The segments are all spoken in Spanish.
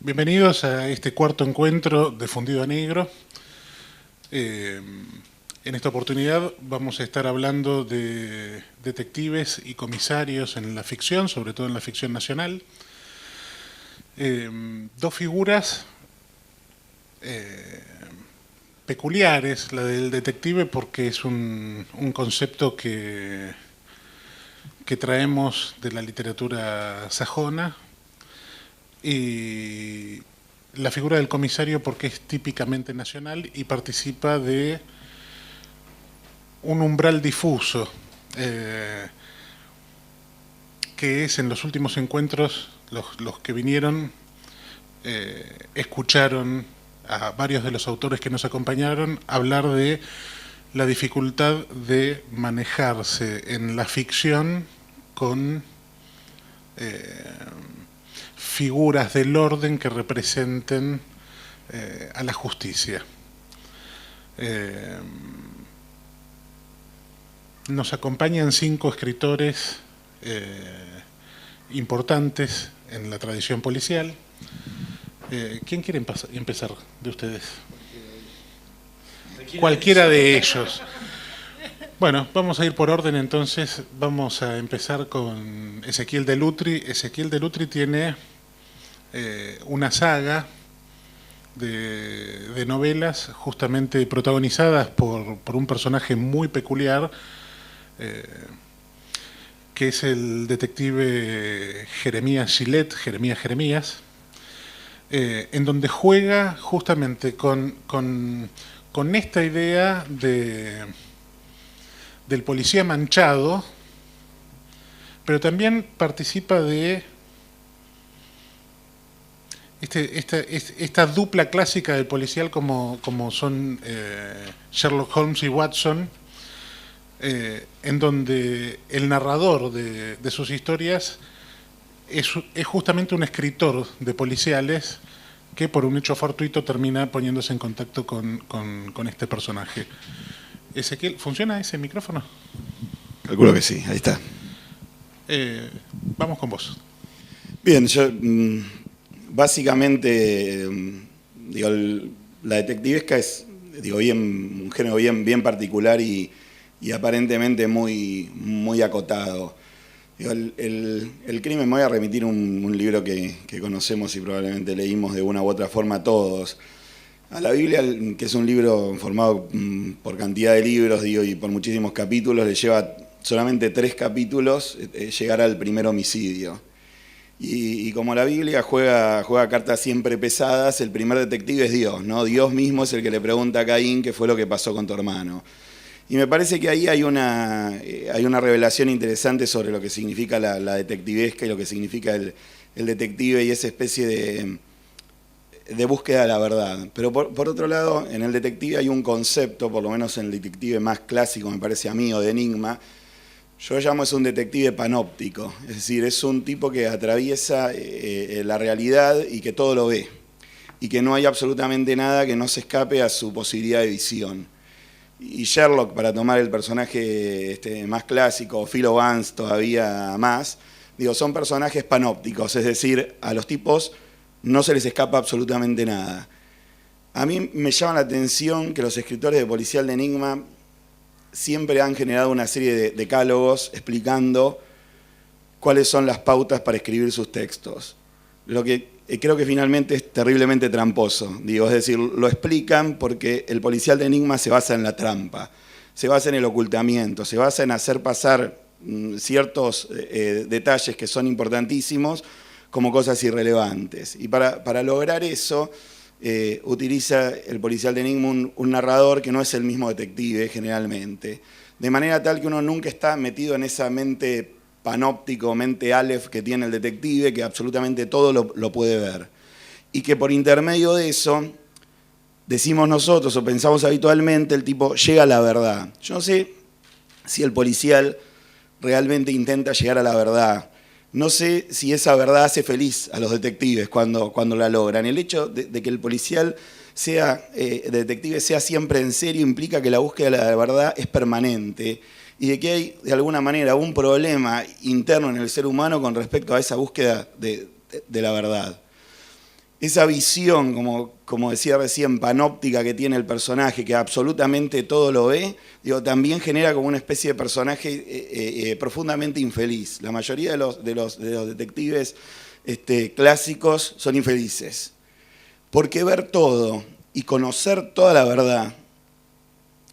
Bienvenidos a este cuarto encuentro de Fundido a Negro. En esta oportunidad vamos a estar hablando de detectives y comisarios en la ficción, sobre todo en la ficción nacional. Dos figuras peculiares, la del detective porque es un concepto que traemos de la literatura sajona, y la figura del comisario porque es típicamente nacional y participa de un umbral difuso, que es en los últimos encuentros, los que vinieron escucharon a varios de los autores que nos acompañaron hablar de la dificultad de manejarse en la ficción con figuras del orden que representen a la justicia. Nos acompañan 5 escritores importantes en la tradición policial. ¿Quién quiere empezar de ustedes? Cualquiera de ellos. Bueno, vamos a ir por orden entonces. Vamos a empezar con Ezequiel Delutri. Ezequiel Delutri tiene una saga de novelas justamente protagonizadas por un personaje muy peculiar, que es el detective Jeremías Gillette, Jeremías, en donde juega justamente con esta idea del policía manchado, pero también participa de esta dupla clásica del policial como son Sherlock Holmes y Watson, en donde el narrador de sus historias es justamente un escritor de policiales que por un hecho fortuito termina poniéndose en contacto con este personaje. Ezequiel, ¿funciona ese micrófono? Calculo que sí, ahí está. Vamos con vos. Bien, yo básicamente, digo, la detectivesca es, digo, un género bien particular y aparentemente muy acotado. Digo, el crimen, me voy a remitir un libro que conocemos y probablemente leímos de una u otra forma todos. A la Biblia, que es un libro formado por cantidad de libros, digo, y por muchísimos capítulos, le lleva solamente 3 capítulos llegar al primer homicidio. Y como la Biblia juega cartas siempre pesadas, el primer detective es Dios, ¿no? Dios mismo es el que le pregunta a Caín qué fue lo que pasó con tu hermano. Y me parece que ahí hay una revelación interesante sobre lo que significa la detectivesca y lo que significa el detective y esa especie de búsqueda de la verdad. Pero por otro lado, en el detective hay un concepto, por lo menos en el detective más clásico, me parece a mí, o de enigma, yo llamo es un detective panóptico, es decir, es un tipo que atraviesa la realidad y que todo lo ve, y que no hay absolutamente nada que no se escape a su posibilidad de visión. Y Sherlock, para tomar el personaje más clásico, o Philo Vance todavía más, digo, son personajes panópticos, es decir, a los tipos no se les escapa absolutamente nada. A mí me llama la atención que los escritores de policial de enigma siempre han generado una serie de decálogos explicando cuáles son las pautas para escribir sus textos. Lo que creo que finalmente es terriblemente tramposo. Digo, es decir, lo explican porque el policial de enigma se basa en la trampa, se basa en el ocultamiento, se basa en hacer pasar ciertos detalles que son importantísimos como cosas irrelevantes. Y para lograr eso, utiliza el policial de enigma un narrador que no es el mismo detective generalmente, de manera tal que uno nunca está metido en esa mente panóptico, mente Aleph que tiene el detective, que absolutamente todo lo puede ver. Y que por intermedio de eso, decimos nosotros o pensamos habitualmente, el tipo llega a la verdad. Yo no sé si el policial realmente intenta llegar a la verdad. No sé si esa verdad hace feliz a los detectives cuando la logran. El hecho de que el policial detective sea siempre en serio implica que la búsqueda de la verdad es permanente y de que hay de alguna manera un problema interno en el ser humano con respecto a esa búsqueda de la verdad. esa visión, como decía recién, panóptica que tiene el personaje, que absolutamente todo lo ve, digo, también genera como una especie de personaje profundamente infeliz. La mayoría de los detectives clásicos son infelices. Porque ver todo y conocer toda la verdad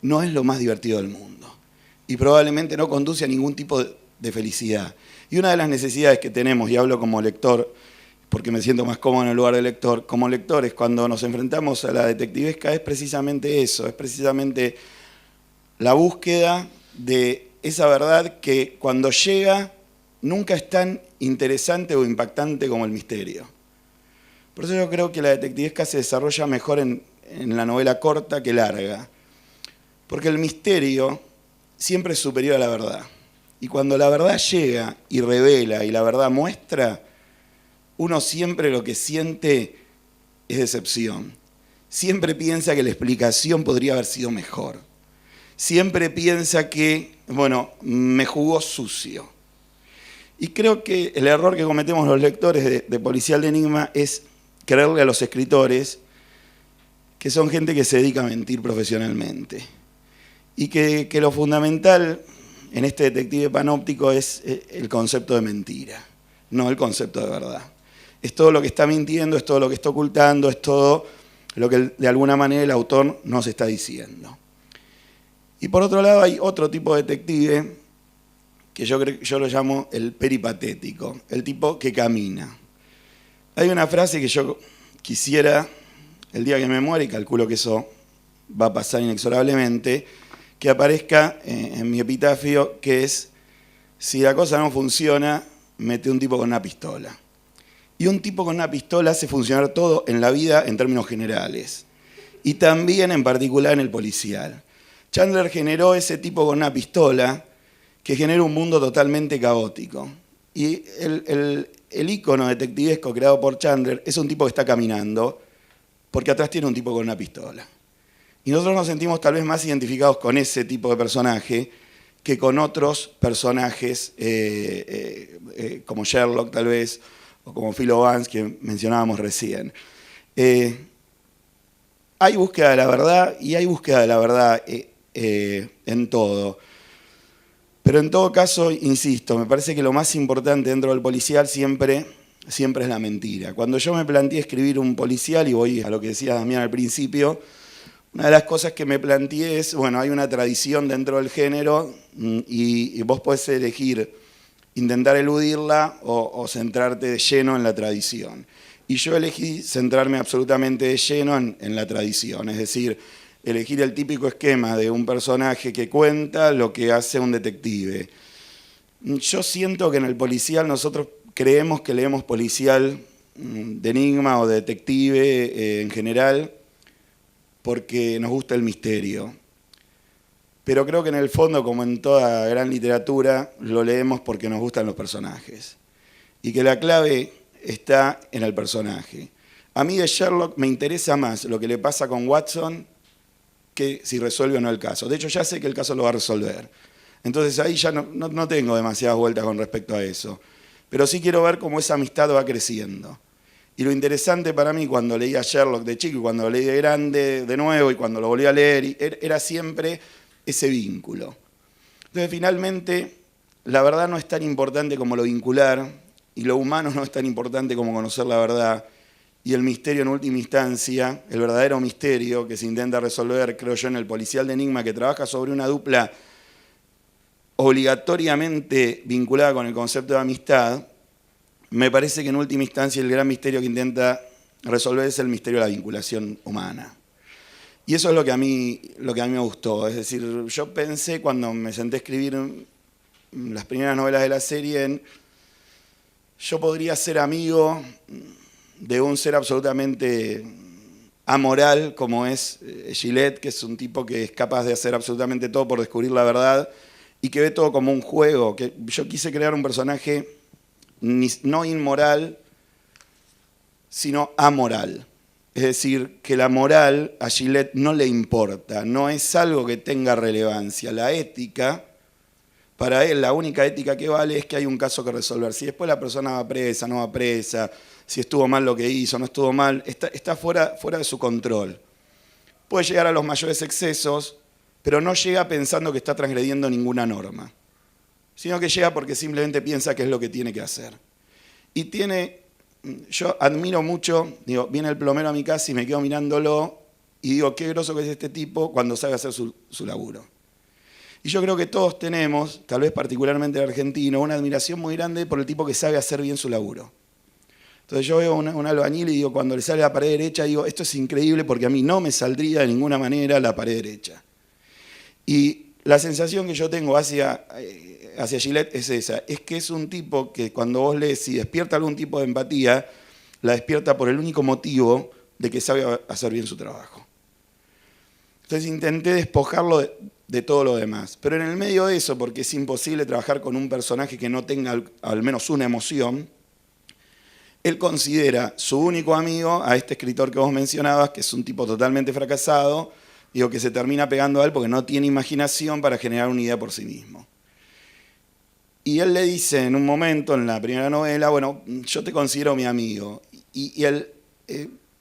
no es lo más divertido del mundo. Y probablemente no conduce a ningún tipo de felicidad. Y una de las necesidades que tenemos, y hablo como lector, porque me siento más cómodo en el lugar de lector, como lectores, cuando nos enfrentamos a la detectivesca, es precisamente eso, es precisamente la búsqueda de esa verdad que cuando llega nunca es tan interesante o impactante como el misterio. Por eso yo creo que la detectivesca se desarrolla mejor en la novela corta que larga, porque el misterio siempre es superior a la verdad. Y cuando la verdad llega y revela y la verdad muestra, uno siempre lo que siente es decepción. Siempre piensa que la explicación podría haber sido mejor. Siempre piensa que, bueno, me jugó sucio. Y creo que el error que cometemos los lectores de Policial de Enigma es creerle a los escritores que son gente que se dedica a mentir profesionalmente. Y que lo fundamental en este detective panóptico es el concepto de mentira, no el concepto de verdad. Es todo lo que está mintiendo, es todo lo que está ocultando, es todo lo que de alguna manera el autor nos está diciendo. Y por otro lado hay otro tipo de detective que yo lo llamo el peripatético, el tipo que camina. Hay una frase que yo quisiera, el día que me muera, y calculo que eso va a pasar inexorablemente, que aparezca en mi epitafio, que es: si la cosa no funciona, mete un tipo con una pistola. Y un tipo con una pistola hace funcionar todo en la vida en términos generales. Y también en particular en el policial. Chandler generó ese tipo con una pistola que genera un mundo totalmente caótico. Y el ícono detectivesco creado por Chandler es un tipo que está caminando porque atrás tiene un tipo con una pistola. Y nosotros nos sentimos tal vez más identificados con ese tipo de personaje que con otros personajes como Sherlock tal vez, o como Philo Vance, que mencionábamos recién. Hay búsqueda de la verdad y hay búsqueda de la verdad en todo. Pero en todo caso, insisto, me parece que lo más importante dentro del policial siempre es la mentira. Cuando yo me planteé escribir un policial, y voy a lo que decía Damián al principio, una de las cosas que me planteé es, bueno, hay una tradición dentro del género y vos podés elegir intentar eludirla o centrarte de lleno en la tradición. Y yo elegí centrarme absolutamente de lleno en la tradición, es decir, elegir el típico esquema de un personaje que cuenta lo que hace un detective. Yo siento que en el policial nosotros creemos que leemos policial de enigma o de detective en general porque nos gusta el misterio. Pero creo que en el fondo, como en toda gran literatura, lo leemos porque nos gustan los personajes. Y que la clave está en el personaje. A mí de Sherlock me interesa más lo que le pasa con Watson que si resuelve o no el caso. De hecho, ya sé que el caso lo va a resolver. Entonces ahí ya no tengo demasiadas vueltas con respecto a eso. Pero sí quiero ver cómo esa amistad va creciendo. Y lo interesante para mí cuando leía Sherlock de chico y cuando lo leí de grande de nuevo y cuando lo volví a leer, era siempre ese vínculo. Entonces finalmente la verdad no es tan importante como lo vincular y lo humano no es tan importante como conocer la verdad. Y el misterio en última instancia, el verdadero misterio que se intenta resolver, creo yo, en el policial de enigma, que trabaja sobre una dupla obligatoriamente vinculada con el concepto de amistad, me parece que en última instancia el gran misterio que intenta resolver es el misterio de la vinculación humana. Y eso es lo que a mí me gustó. Es decir, yo pensé cuando me senté a escribir las primeras novelas de la serie, yo podría ser amigo de un ser absolutamente amoral como es Gillette, que es un tipo que es capaz de hacer absolutamente todo por descubrir la verdad y que ve todo como un juego. Que yo quise crear un personaje no inmoral, sino amoral. Es decir, que la moral a Gillette no le importa, no es algo que tenga relevancia. La ética para él la única ética que vale es que hay un caso que resolver. Si después la persona va presa, no va presa, si estuvo mal lo que hizo, no estuvo mal, está fuera de su control. Puede llegar a los mayores excesos, pero no llega pensando que está transgrediendo ninguna norma, sino que llega porque simplemente piensa que es lo que tiene que hacer. Y yo admiro mucho, digo, viene el plomero a mi casa y me quedo mirándolo y digo, qué groso que es este tipo cuando sabe hacer su laburo. Y yo creo que todos tenemos, tal vez particularmente el argentino, una admiración muy grande por el tipo que sabe hacer bien su laburo. Entonces yo veo un albañil y digo, cuando le sale la pared derecha, digo, esto es increíble porque a mí no me saldría de ninguna manera la pared derecha. Y la sensación que yo tengo hacia Gillette es esa, es que es un tipo que cuando vos lees, si despierta algún tipo de empatía, la despierta por el único motivo de que sabe hacer bien su trabajo. Entonces intenté despojarlo de todo lo demás. Pero en el medio de eso, porque es imposible trabajar con un personaje que no tenga al menos una emoción, él considera su único amigo a este escritor que vos mencionabas, que es un tipo totalmente fracasado, digo, que se termina pegando a él porque no tiene imaginación para generar una idea por sí mismo. Y él le dice en un momento, en la primera novela, bueno, yo te considero mi amigo. Y el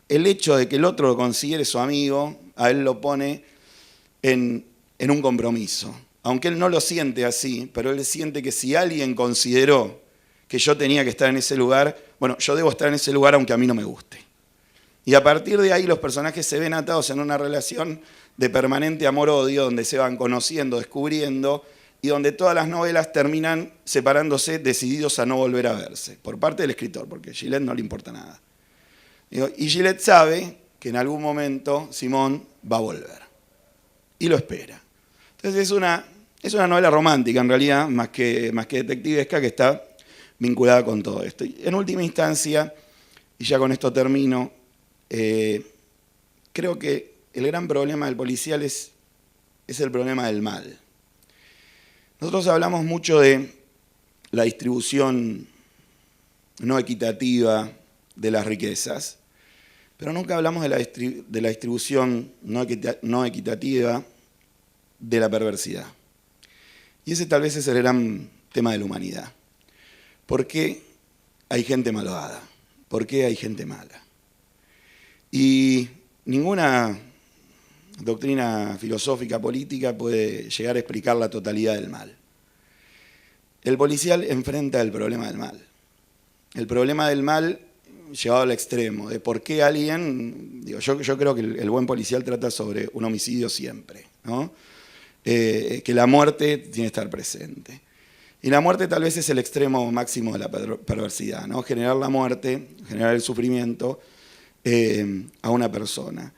hecho de que el otro lo considere su amigo, a él lo pone en un compromiso. Aunque él no lo siente así, pero él siente que si alguien consideró que yo tenía que estar en ese lugar, bueno, yo debo estar en ese lugar aunque a mí no me guste. Y a partir de ahí los personajes se ven atados en una relación de permanente amor-odio, donde se van conociendo, descubriendo, y donde todas las novelas terminan separándose, decididos a no volver a verse, por parte del escritor, porque a Gillette no le importa nada. Y Gillette sabe que en algún momento Simón va a volver, y lo espera. Entonces es una novela romántica, en realidad, más que detectivesca, que está vinculada con todo esto. Y en última instancia, y ya con esto termino, creo que el gran problema del policial es el problema del mal. Nosotros hablamos mucho de la distribución no equitativa de las riquezas, pero nunca hablamos de la distribución no equitativa de la perversidad. Y ese tal vez es el gran tema de la humanidad. ¿Por qué hay gente malvada? ¿Por qué hay gente mala? Y ninguna doctrina filosófica política puede llegar a explicar la totalidad del mal. El policial enfrenta el problema del mal. El problema del mal llevado al extremo, de por qué alguien, yo creo que el buen policial trata sobre un homicidio siempre, ¿no? Que la muerte tiene que estar presente. Y la muerte tal vez es el extremo máximo de la perversidad, ¿no? Generar la muerte, generar el sufrimiento a una persona.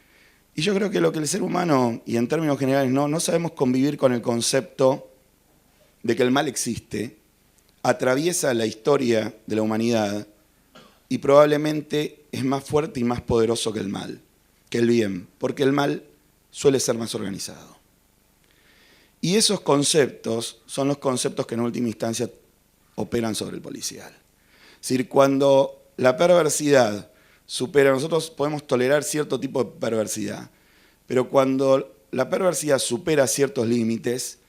Y yo creo que lo que el ser humano, y en términos generales no sabemos convivir con el concepto de que el mal existe, atraviesa la historia de la humanidad y probablemente es más fuerte y más poderoso que el mal, que el bien, porque el mal suele ser más organizado. Y esos conceptos son los conceptos que en última instancia operan sobre el policial. Es decir, cuando la perversidad supera, nosotros podemos tolerar cierto tipo de perversidad, pero cuando la perversidad supera ciertos límites,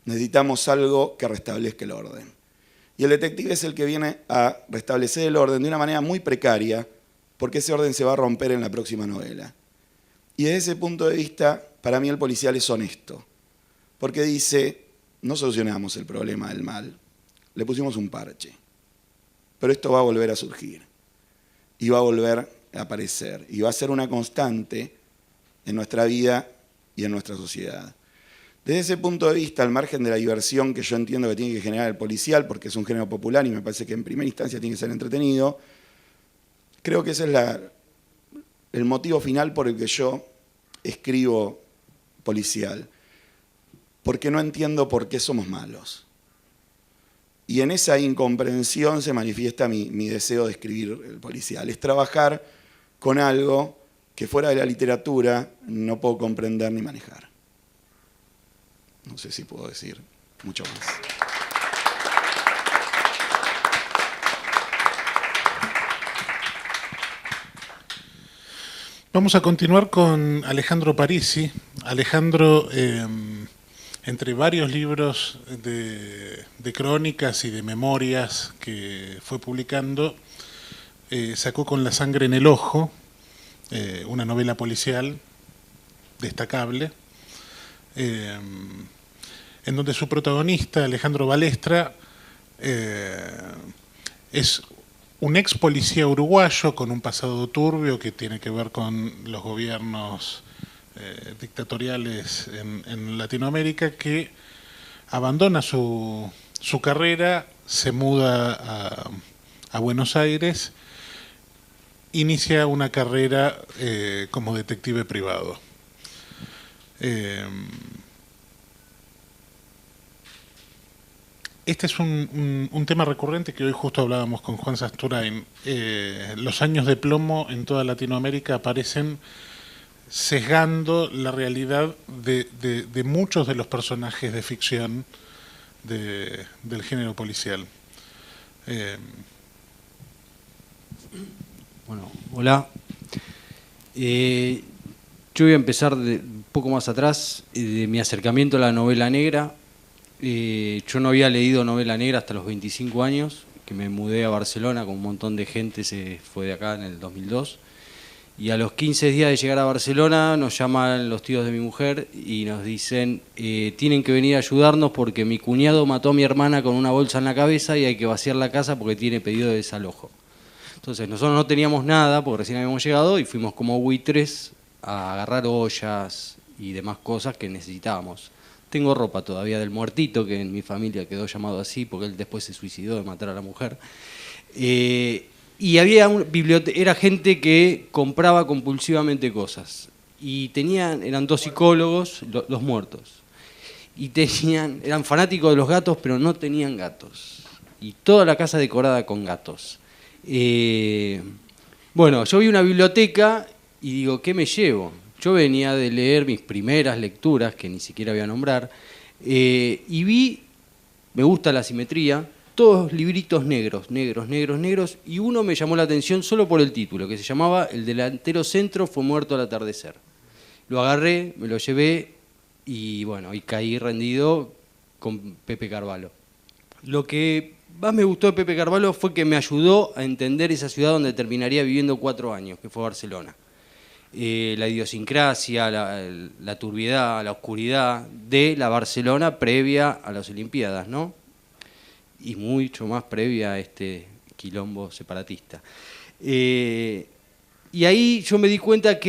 necesitamos algo que restablezca el orden. Y el detective es el que viene a restablecer el orden de una manera muy precaria, porque ese orden se va a romper en la próxima novela. Y desde ese punto de vista, para mí el policial es honesto, porque dice, no solucionamos el problema del mal, le pusimos un parche, pero esto va a volver a surgir, y va a volver a aparecer, y va a ser una constante en nuestra vida y en nuestra sociedad. Desde ese punto de vista, al margen de la diversión que yo entiendo que tiene que generar el policial, porque es un género popular y me parece que en primera instancia tiene que ser entretenido, creo que ese es el motivo final por el que yo escribo policial, porque no entiendo por qué somos malos. Y en esa incomprensión se manifiesta mi deseo de escribir el policial, es trabajar con algo que fuera de la literatura no puedo comprender ni manejar. No sé si puedo decir mucho más. Vamos a continuar con Alejandro Parisi. Alejandro entre varios libros de crónicas y de memorias que fue publicando, sacó Con la sangre en el ojo, una novela policial destacable, en donde su protagonista, Alejandro Balestra, es un ex policía uruguayo con un pasado turbio que tiene que ver con los gobiernos dictatoriales en Latinoamérica, que abandona su carrera, se muda a Buenos Aires, inicia una carrera como detective privado. Este es un tema recurrente que hoy justo hablábamos con Juan Sasturain. Los años de plomo en toda Latinoamérica aparecen sesgando la realidad de muchos de los personajes de ficción del género policial. Bueno, hola. Yo voy a empezar un poco más atrás, de mi acercamiento a la novela negra. Yo no había leído novela negra hasta los 25 años, que me mudé a Barcelona con un montón de gente, se fue de acá en el 2002. Y a los 15 días de llegar a Barcelona nos llaman los tíos de mi mujer y nos dicen tienen que venir a ayudarnos porque mi cuñado mató a mi hermana con una bolsa en la cabeza y hay que vaciar la casa porque tiene pedido de desalojo. Entonces nosotros no teníamos nada porque recién habíamos llegado y fuimos como buitres a agarrar ollas y demás cosas que necesitábamos. Tengo ropa todavía del muertito, que en mi familia quedó llamado así porque él después se suicidó de matar a la mujer. Y había era gente que compraba compulsivamente cosas. Y eran dos psicólogos, los muertos. Y eran fanáticos de los gatos, pero no tenían gatos. Y toda la casa decorada con gatos. Bueno, yo vi una biblioteca y digo, ¿qué me llevo? Yo venía de leer mis primeras lecturas, que ni siquiera voy a nombrar, y me gusta la simetría, todos libritos negros, y uno me llamó la atención solo por el título, que se llamaba El delantero centro fue muerto al atardecer. Lo agarré, me lo llevé, y bueno, y caí rendido con Pepe Carvalho. Lo que más me gustó de Pepe Carvalho fue que me ayudó a entender esa ciudad donde terminaría viviendo 4 años, que fue Barcelona. La idiosincrasia, la turbiedad, la oscuridad de la Barcelona previa a las Olimpiadas, ¿no? Y mucho más previa a este quilombo separatista. Y ahí yo me di cuenta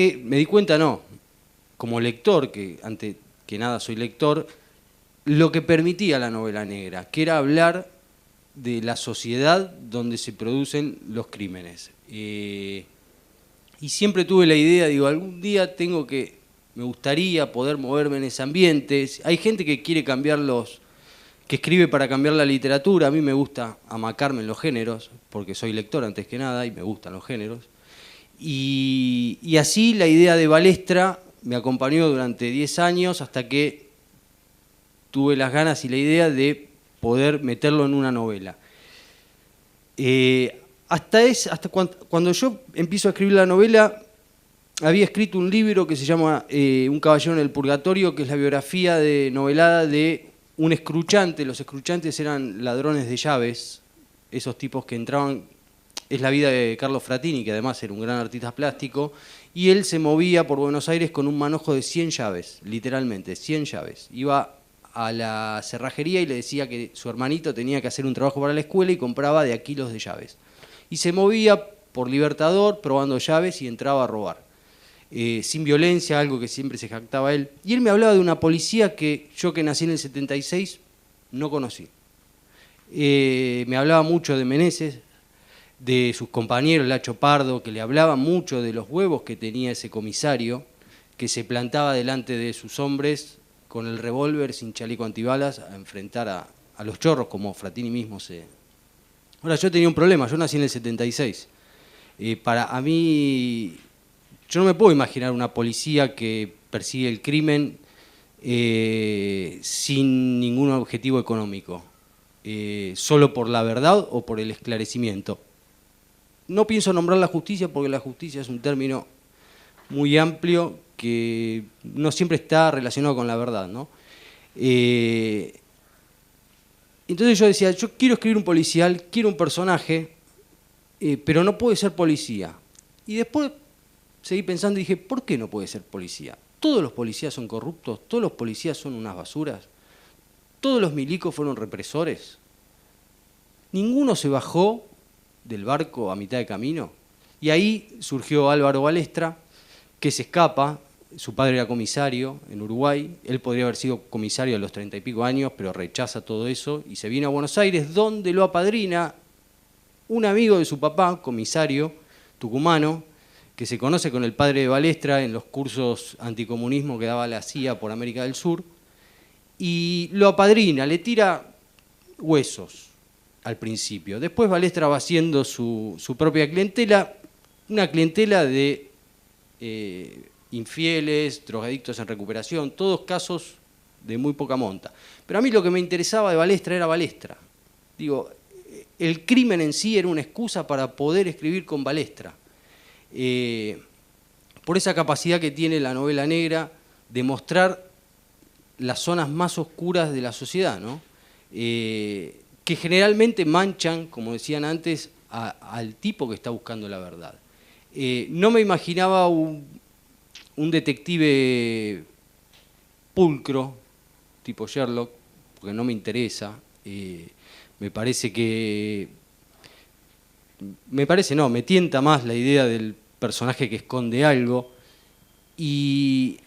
como lector, que antes que nada soy lector, lo que permitía la novela negra, que era hablar de la sociedad donde se producen los crímenes. Y siempre tuve la idea, digo, algún día me gustaría poder moverme en ese ambiente. Hay gente que quiere que escribe para cambiar la literatura. A mí me gusta amacarme en los géneros, porque soy lector antes que nada y me gustan los géneros. Y así la idea de Balestra me acompañó durante 10 años hasta que tuve las ganas y la idea de poder meterlo en una novela. Cuando yo empiezo a escribir la novela, había escrito un libro que se llama Un caballero en el purgatorio, que es la biografía novelada de un escruchante. Los escruchantes eran ladrones de llaves, esos tipos que entraban. Es la vida de Carlos Fratini, que además era un gran artista plástico, y él se movía por Buenos Aires con un manojo de 100 llaves, literalmente, 100 llaves. Iba a la cerrajería y le decía que su hermanito tenía que hacer un trabajo para la escuela y compraba de a kilos de llaves. Y se movía por Libertador probando llaves y entraba a robar. Sin violencia, algo que siempre se jactaba él. Y él me hablaba de una policía que yo, que nací en el 76, no conocí. Me hablaba mucho de Meneses, de sus compañeros, Lacho Pardo, que le hablaba mucho de los huevos que tenía ese comisario, que se plantaba delante de sus hombres con el revólver sin chaleco antibalas a enfrentar a los chorros, como Fratini mismo se... Ahora, yo tenía un problema, yo nací en el 76. Para mí, yo no me puedo imaginar una policía que persigue el crimen sin ningún objetivo económico, solo por la verdad o por el esclarecimiento. No pienso nombrar la justicia porque la justicia es un término muy amplio que no siempre está relacionado con la verdad, ¿no? Entonces yo decía, yo quiero escribir un policial, quiero un personaje, pero no puede ser policía. Y después seguí pensando y dije, ¿por qué no puede ser policía? ¿Todos los policías son corruptos? ¿Todos los policías son unas basuras? ¿Todos los milicos fueron represores? ¿Ninguno se bajó del barco a mitad de camino? Y ahí surgió Álvaro Balestra, que se escapa. Su padre era comisario en Uruguay. Él podría haber sido comisario a los 30 y pico años, pero rechaza todo eso y se viene a Buenos Aires, donde lo apadrina un amigo de su papá, comisario tucumano, que se conoce con el padre de Balestra en los cursos anticomunismo que daba la CIA por América del Sur, y lo apadrina, le tira huesos al principio. Después Balestra va haciendo su propia clientela, una clientela de infieles, drogadictos en recuperación, todos casos de muy poca monta. Pero a mí lo que me interesaba de Balestra era Balestra. Digo, el crimen en sí era una excusa para poder escribir con Balestra. Por esa capacidad que tiene la novela negra de mostrar las zonas más oscuras de la sociedad, ¿no? Que generalmente manchan, como decían antes, al tipo que está buscando la verdad. No me imaginaba un detective pulcro, tipo Sherlock, porque no me interesa. Me tienta más la idea del personaje que esconde algo. Y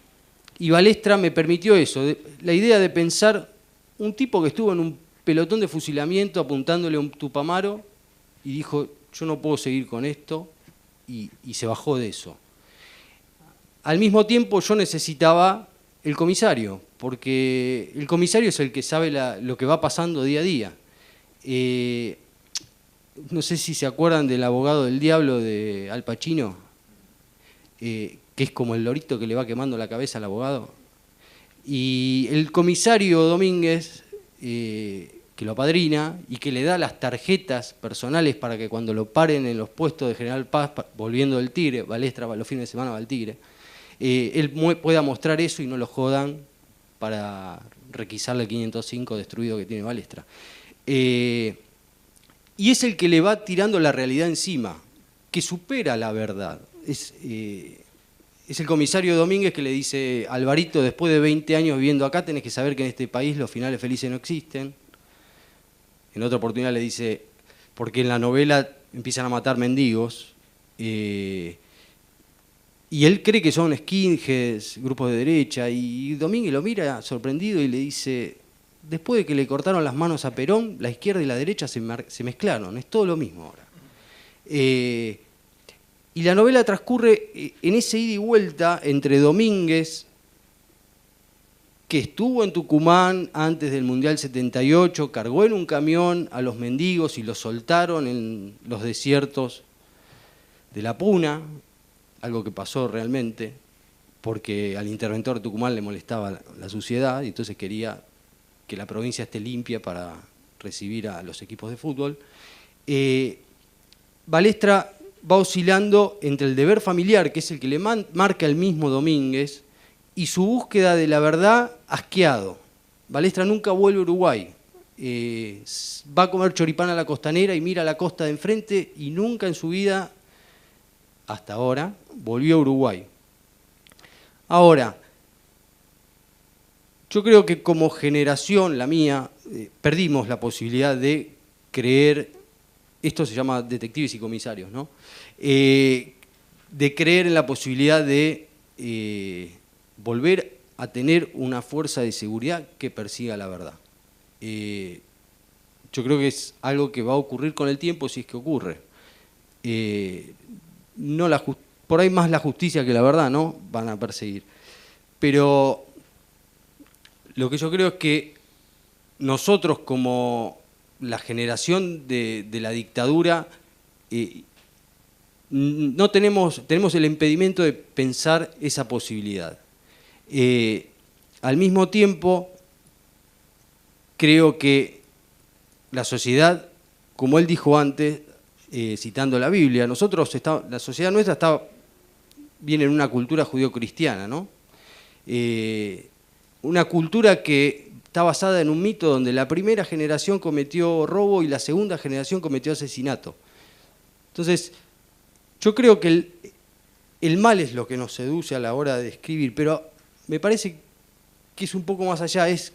Balestra me permitió eso, la idea de pensar un tipo que estuvo en un pelotón de fusilamiento apuntándole a un Tupamaro y dijo, yo no puedo seguir con esto, y se bajó de eso. Al mismo tiempo yo necesitaba el comisario, porque el comisario es el que sabe lo que va pasando día a día. No sé si se acuerdan del abogado del diablo de Al Pacino, que es como el lorito que le va quemando la cabeza al abogado. Y el comisario Domínguez, que lo apadrina y que le da las tarjetas personales para que cuando lo paren en los puestos de General Paz, volviendo del Tigre, Balestra los fines de semana va al Tigre, él pueda mostrar eso y no lo jodan para requisarle el 505 destruido que tiene Balestra. Y es el que le va tirando la realidad encima, que supera la verdad. Es el comisario Domínguez que le dice, Alvarito, después de 20 años viviendo acá, tenés que saber que en este país los finales felices no existen. En otra oportunidad le dice, porque en la novela empiezan a matar mendigos, y él cree que son skinheads, grupos de derecha, y Domínguez lo mira sorprendido y le dice, después de que le cortaron las manos a Perón, la izquierda y la derecha se mezclaron, es todo lo mismo ahora. Y la novela transcurre en ese ida y vuelta entre Domínguez, que estuvo en Tucumán antes del Mundial 78, cargó en un camión a los mendigos y los soltaron en los desiertos de la Puna, algo que pasó realmente, porque al interventor de Tucumán le molestaba la suciedad y entonces quería que la provincia esté limpia para recibir a los equipos de fútbol. Balestra va oscilando entre el deber familiar, que es el que le marca el mismo Domínguez, y su búsqueda de la verdad asqueado. Balestra nunca vuelve a Uruguay. Va a comer choripán a la costanera y mira la costa de enfrente y nunca en su vida, hasta ahora, volvió a Uruguay. Ahora, yo creo que como generación, la mía, perdimos la posibilidad de creer, esto se llama detectives y comisarios, ¿no? De creer en la posibilidad de volver a tener una fuerza de seguridad que persiga la verdad. Yo creo que es algo que va a ocurrir con el tiempo si es que ocurre. Por ahí más la justicia que la verdad, ¿no? Van a perseguir. Pero lo que yo creo es que nosotros como la generación de la dictadura no tenemos el impedimento de pensar esa posibilidad. Al mismo tiempo, creo que la sociedad, como él dijo antes, citando la Biblia, la sociedad nuestra viene en una cultura judío-cristiana, ¿no? Una cultura que está basada en un mito donde la primera generación cometió robo y la segunda generación cometió asesinato. Entonces, yo creo que el mal es lo que nos seduce a la hora de escribir, pero me parece que es un poco más allá, es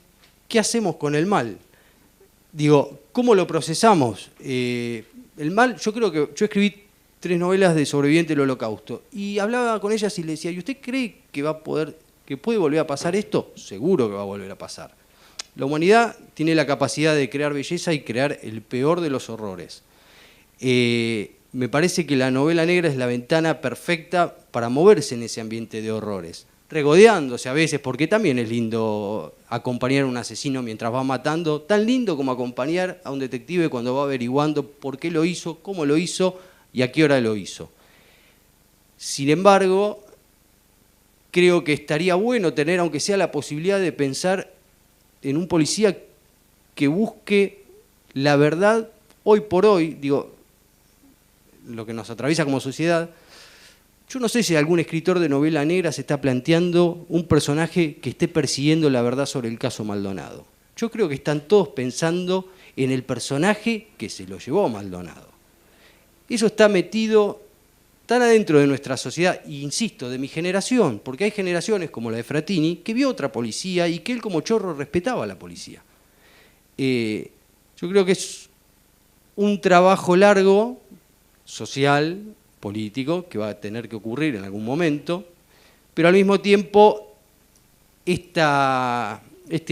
¿qué hacemos con el mal? Digo, ¿cómo lo procesamos? El mal, yo creo que yo escribí 3 novelas de sobreviviente del Holocausto y hablaba con ellas y le decía, ¿y usted cree que puede volver a pasar esto? Seguro que va a volver a pasar. La humanidad tiene la capacidad de crear belleza y crear el peor de los horrores. Me parece que la novela negra es la ventana perfecta para moverse en ese ambiente de horrores, regodeándose a veces, porque también es lindo acompañar a un asesino mientras va matando, tan lindo como acompañar a un detective cuando va averiguando por qué lo hizo, cómo lo hizo y a qué hora lo hizo. Sin embargo, creo que estaría bueno tener, aunque sea la posibilidad de pensar en un policía que busque la verdad hoy por hoy, digo, lo que nos atraviesa como sociedad. Yo no sé si algún escritor de novela negra se está planteando un personaje que esté persiguiendo la verdad sobre el caso Maldonado. Yo creo que están todos pensando en el personaje que se lo llevó a Maldonado. Eso está metido tan adentro de nuestra sociedad, e insisto, de mi generación, porque hay generaciones como la de Fratini, que vio otra policía y que él como chorro respetaba a la policía. Yo creo que es un trabajo largo, social, político, que va a tener que ocurrir en algún momento, pero al mismo tiempo este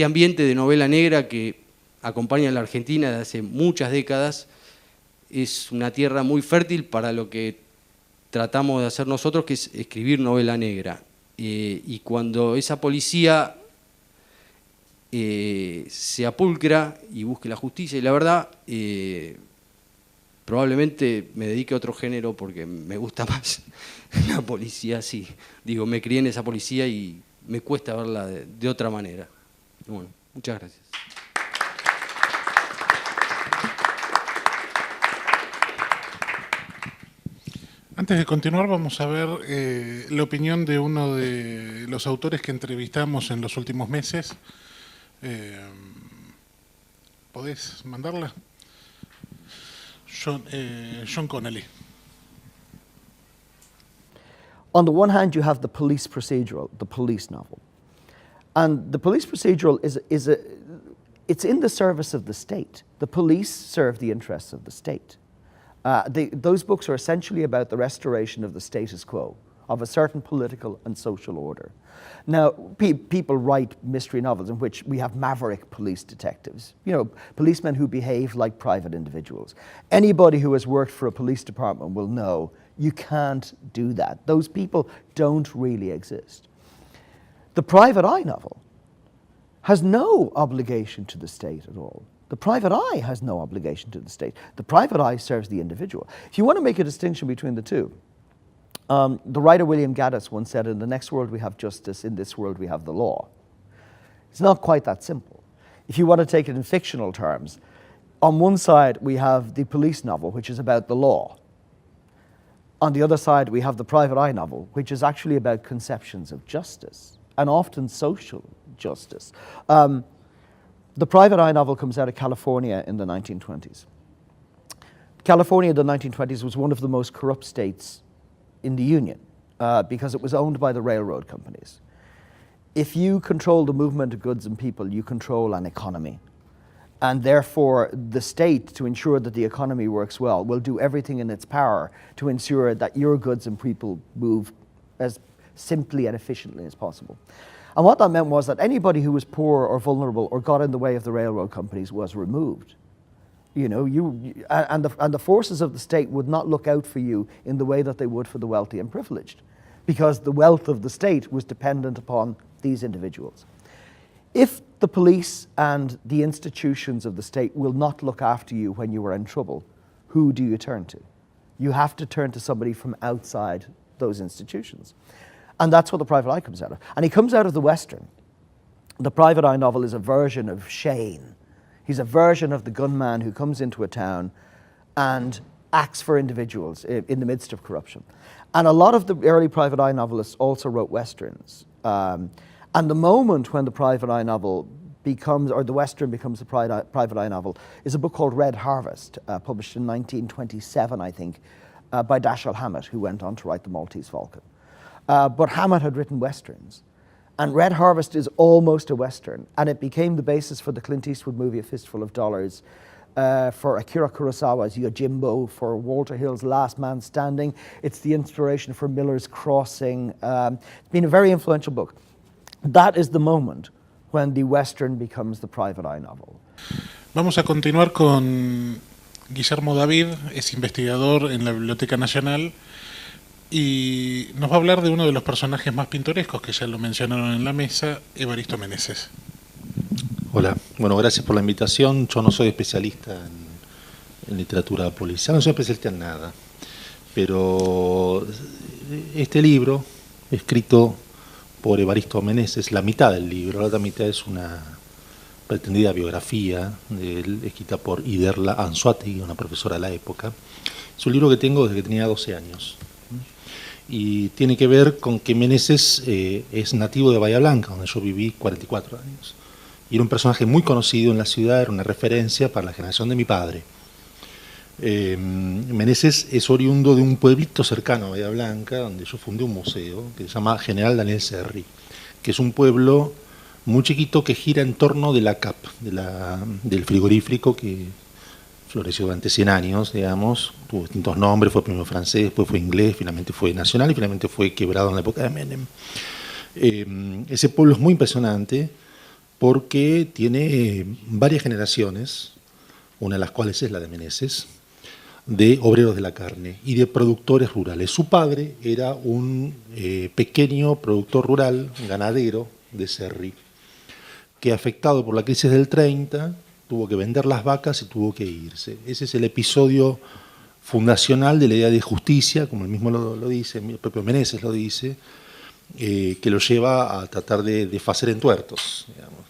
ambiente de novela negra que acompaña a la Argentina desde hace muchas décadas es una tierra muy fértil para lo que tratamos de hacer nosotros, que es escribir novela negra. Y cuando esa policía se apulcra y busque la justicia y la verdad, probablemente me dedique a otro género porque me gusta más la policía, sí. Digo, me crié en esa policía y me cuesta verla de otra manera. Bueno, muchas gracias. Antes de continuar, vamos a ver la opinión de uno de los autores que entrevistamos en los últimos meses. ¿Podés mandarla? Sean Connelly. On the one hand, you have the police procedural, the police novel. And the police procedural it's in the service of the state. The police serve the interests of the state. Those books are essentially about the restoration of the status quo, of a certain political and social order. Now, people write mystery novels in which we have maverick police detectives, you know, policemen who behave like private individuals. Anybody who has worked for a police department will know you can't do that. Those people don't really exist. The private eye novel has no obligation to the state at all. The private eye has no obligation to the state. The private eye serves the individual. If you want to make a distinction between the two, the writer William Gaddis once said, in the next world we have justice, in this world we have the law. It's not quite that simple. If you want to take it in fictional terms, on one side we have the police novel, which is about the law. On the other side we have the private eye novel, which is actually about conceptions of justice, and often social justice. The private eye novel comes out of California in the 1920s. California in the 1920s was one of the most corrupt states in the Union because it was owned by the railroad companies. If you control the movement of goods and people, you control an economy. And therefore, the state, to ensure that the economy works well, will do everything in its power to ensure that your goods and people move as simply and efficiently as possible. And what that meant was that anybody who was poor or vulnerable or got in the way of the railroad companies was removed. You know, and the forces of the state would not look out for you in the way that they would for the wealthy and privileged, because the wealth of the state was dependent upon these individuals. If the police and the institutions of the state will not look after you when you are in trouble, who do you turn to? You have to turn to somebody from outside those institutions. And that's what The Private Eye comes out of. And he comes out of the Western. The Private Eye novel is a version of Shane. He's a version of the gunman who comes into a town and acts for individuals in the midst of corruption. And a lot of the early Private Eye novelists also wrote Westerns. And the moment when the Private Eye novel becomes, or the Western becomes the private eye novel, is a book called Red Harvest, published in 1927, I think, by Dashiell Hammett, who went on to write The Maltese Falcon. But Hammett had written Westerns. And Red Harvest is almost a Western, and it became the basis for the Clint Eastwood movie A Fistful of Dollars, for Akira Kurosawa's Yojimbo, for Walter Hill's Last Man Standing. It's the inspiration for Miller's Crossing. It's been a very influential book. That is the moment when the Western becomes the private eye novel. Vamos a continuar con Guillermo David, es investigador en la Biblioteca Nacional y nos va a hablar de uno de los personajes más pintorescos que ya lo mencionaron en la mesa, Evaristo Meneses. Hola, bueno, gracias por la invitación. Yo no soy especialista en literatura policial, no soy especialista en nada, pero este libro, escrito por Evaristo Meneses, la mitad del libro, la otra mitad es una pretendida biografía de él, escrita por Iderla Anzoátegui, una profesora de la época. Es un libro que tengo desde que tenía 12 años. Y tiene que ver con que Meneses es nativo de Bahía Blanca, donde yo viví 44 años. Y era un personaje muy conocido en la ciudad, era una referencia para la generación de mi padre. Meneses es oriundo de un pueblito cercano a Bahía Blanca, donde yo fundé un museo que se llama General Daniel Serri, que es un pueblo muy chiquito que gira en torno de la CAP, del frigorífico que floreció durante 100 años, digamos, tuvo distintos nombres, fue primero francés, después fue inglés, finalmente fue nacional y finalmente fue quebrado en la época de Menem. Ese pueblo es muy impresionante porque tiene varias generaciones, una de las cuales es la de Meneses, de obreros de la carne y de productores rurales. Su padre era un pequeño productor rural, ganadero de Serri, que afectado por la crisis del 30 tuvo que vender las vacas y tuvo que irse. Ese es el episodio fundacional de la idea de justicia, como él mismo lo dice, el propio Meneses lo dice, que lo lleva a tratar de hacer entuertos, digamos.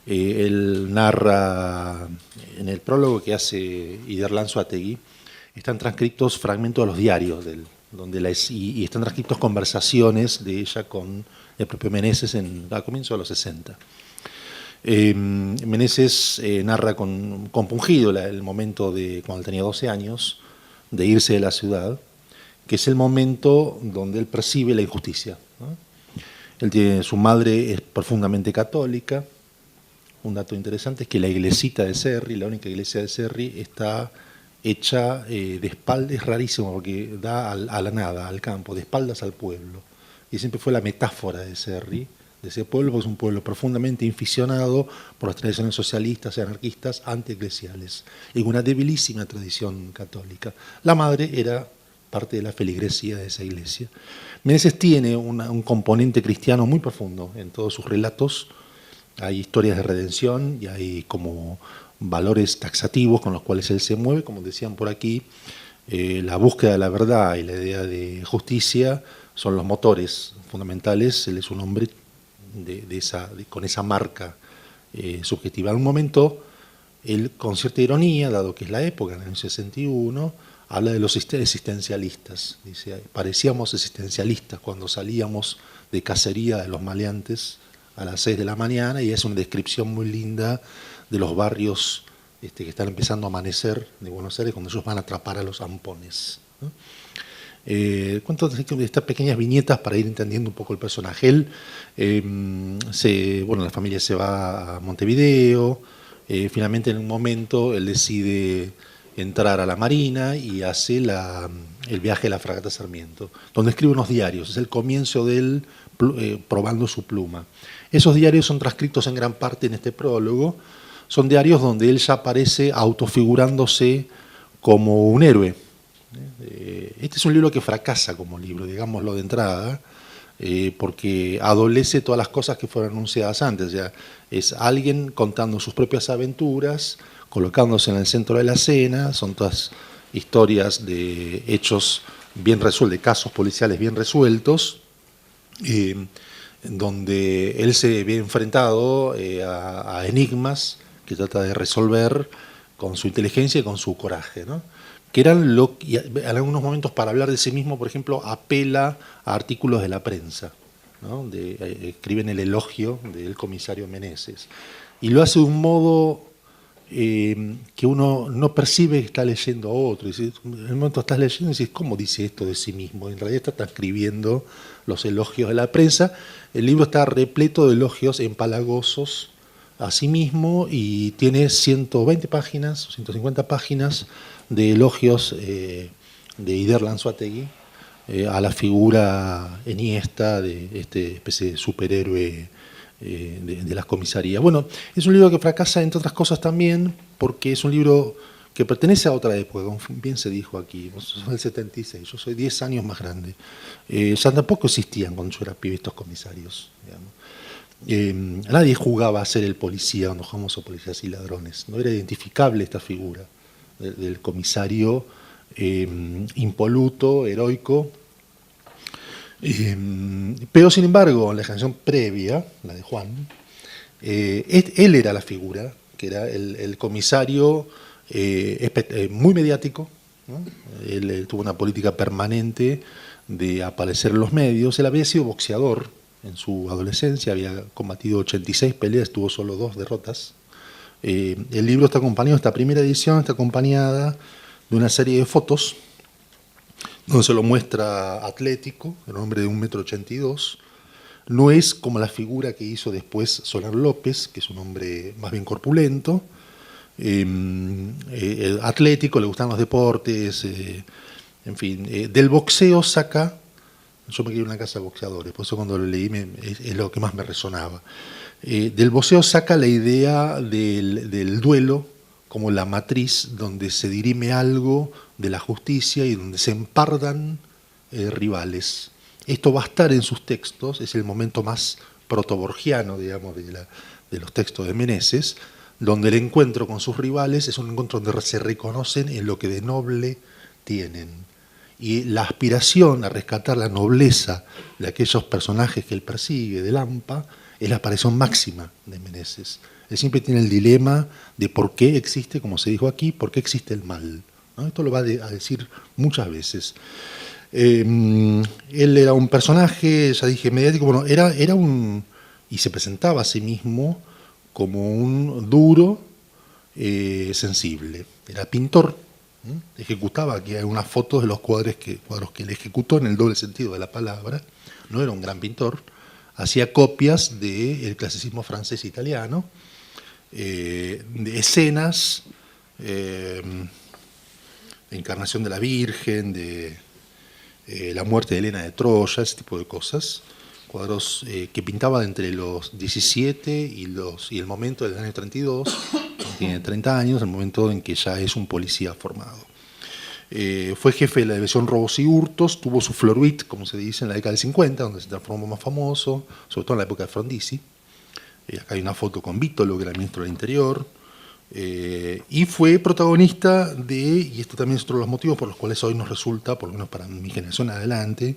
Él narra, en el prólogo que hace Iderla Anzoátegui, están transcritos fragmentos de los diarios de él, y están transcritos conversaciones de ella con el propio Meneses a comienzos de los 60. Meneses narra compungido el momento de cuando él tenía 12 años, de irse de la ciudad, que es el momento donde él percibe la injusticia, ¿no? Su madre es profundamente católica. Un dato interesante es que la iglesita de Serri, la única iglesia de Serri, está hecha de espaldas, es rarísimo porque da a la nada, al campo, de espaldas al pueblo. Y siempre fue la metáfora de Serri, de ese pueblo, porque es un pueblo profundamente inficionado por las tradiciones socialistas y anarquistas antieclesiales, y con una debilísima tradición católica. La madre era parte de la feligresía de esa iglesia. Meneses tiene un componente cristiano muy profundo en todos sus relatos. Hay historias de redención y hay como valores taxativos con los cuales él se mueve, como decían por aquí. La búsqueda de la verdad y la idea de justicia son los motores fundamentales. Él es un hombre con esa marca subjetiva. En un momento, él, con cierta ironía, dado que es la época, en el 61, habla de los existencialistas. Dice, parecíamos existencialistas cuando salíamos de cacería de los maleantes a las 6 de la mañana, y es una descripción muy linda de los barrios que están empezando a amanecer de Buenos Aires, cuando ellos van a atrapar a los ampones, ¿no? Cuento estas pequeñas viñetas para ir entendiendo un poco el personaje. Él, la familia se va a Montevideo, finalmente en un momento él decide entrar a la Marina y hace el viaje de la fragata Sarmiento, donde escribe unos diarios. Es el comienzo de él probando su pluma. Esos diarios son transcritos en gran parte en este prólogo. Son diarios donde él ya aparece autofigurándose como un héroe. Este es un libro que fracasa como libro, digámoslo de entrada, porque adolece todas las cosas que fueron anunciadas antes. O sea, es alguien contando sus propias aventuras, colocándose en el centro de la escena. Son todas historias de hechos bien resueltos, de casos policiales bien resueltos, donde él se ve enfrentado a enigmas que trata de resolver con su inteligencia y con su coraje, ¿no? Que eran y en algunos momentos, para hablar de sí mismo, por ejemplo, apela a artículos de la prensa, ¿no? Escriben el elogio del comisario Meneses. y lo hace de un modo que uno no percibe que está leyendo a otro. En el momento estás leyendo y dices, ¿cómo dice esto de sí mismo? En realidad está transcribiendo los elogios de la prensa. El libro está repleto de elogios empalagosos a sí mismo y tiene 120 páginas, 150 páginas de elogios de Ider Lanzuategui a la figura eniesta de este especie de superhéroe de las comisarías. Bueno, es un libro que fracasa, entre otras cosas, también porque es un libro que pertenece a otra época, como bien se dijo aquí. Vos sos del 76, yo soy 10 años más grande. Ya tampoco existían cuando yo era pibe estos comisarios, digamos. Nadie jugaba a ser el policía cuando jugamos a Policías y Ladrones. No era identificable esta figura del comisario impoluto, heroico. Pero sin embargo, en la generación previa, la de Juan, él era la figura, que era el comisario muy mediático, ¿no? Él tuvo una política permanente de aparecer en los medios. Él había sido boxeador en su adolescencia, había combatido 86 peleas, tuvo solo 2 derrotas. El libro está acompañado, esta primera edición está acompañada de una serie de fotos donde se lo muestra atlético, el hombre de 1,82 m. No es como la figura que hizo después Soler López, que es un hombre más bien corpulento, atlético, le gustan los deportes, en fin. Del boxeo saca, yo me quedé en una casa de boxeadores, por eso cuando lo leí es lo que más me resonaba. Del boxeo saca la idea del duelo como la matriz donde se dirime algo de la justicia y donde se empardan rivales. Esto va a estar en sus textos, es el momento más protoborgiano, digamos, de los textos de Meneses, donde el encuentro con sus rivales es un encuentro donde se reconocen en lo que de noble tienen. Y la aspiración a rescatar la nobleza de aquellos personajes que él persigue, de Lampa, es la aparición máxima de Meneses. Él siempre tiene el dilema de por qué existe, como se dijo aquí, por qué existe el mal, ¿no? Esto lo va a decir muchas veces. Él era un personaje, ya dije, mediático, bueno, era un, y se presentaba a sí mismo como un duro sensible. Era pintor, ejecutaba, aquí hay unas fotos de los cuadros que él ejecutó en el doble sentido de la palabra. No era un gran pintor, hacía copias del clasicismo francés e italiano, de escenas, de encarnación de la Virgen, de la muerte de Helena de Troya, ese tipo de cosas, cuadros que pintaba entre los 17 y el momento del año 32, tiene 30 años, el momento en que ya es un policía formado. Fue jefe de la división Robos y Hurtos, tuvo su Floruit, como se dice, en la década del 50, donde se transformó más famoso, sobre todo en la época de Frondizi. Acá hay una foto con Vítolo, que era el ministro del Interior, y fue protagonista y esto también es otro de los motivos por los cuales hoy nos resulta, por lo menos para mi generación adelante,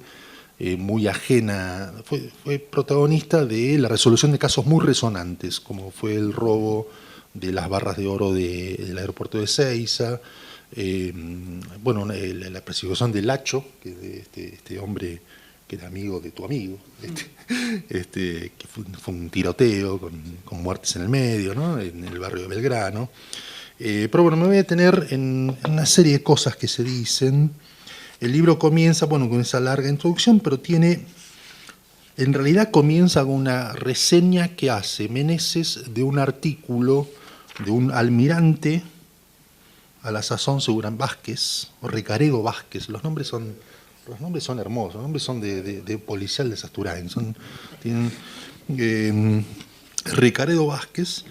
muy ajena, fue protagonista de la resolución de casos muy resonantes, como fue el robo de las barras de oro del aeropuerto de Ezeiza, bueno, la persecución de Lacho, que de este hombre que era amigo de tu amigo, que fue un tiroteo con muertes en el medio, ¿no? En el barrio de Belgrano. Pero bueno, me voy a detener en una serie de cosas que se dicen. El libro comienza, bueno, con esa larga introducción, pero en realidad comienza con una reseña que hace Meneses de un artículo de un almirante, a la sazón Segurán Vázquez, o Recaredo Vázquez. Los nombres son hermosos, los nombres son de policial de Sasturain. Recaredo Vázquez,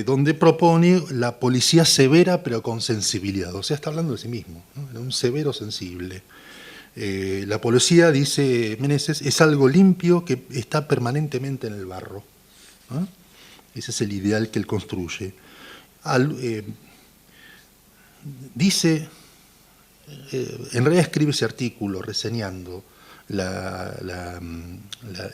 donde propone la policía severa pero con sensibilidad. O sea, está hablando de sí mismo, ¿no? Era un severo sensible. La policía, dice Meneses, es algo limpio que está permanentemente en el barro, ¿no? Ese es el ideal que él construye. Dice, en realidad escribe ese artículo reseñando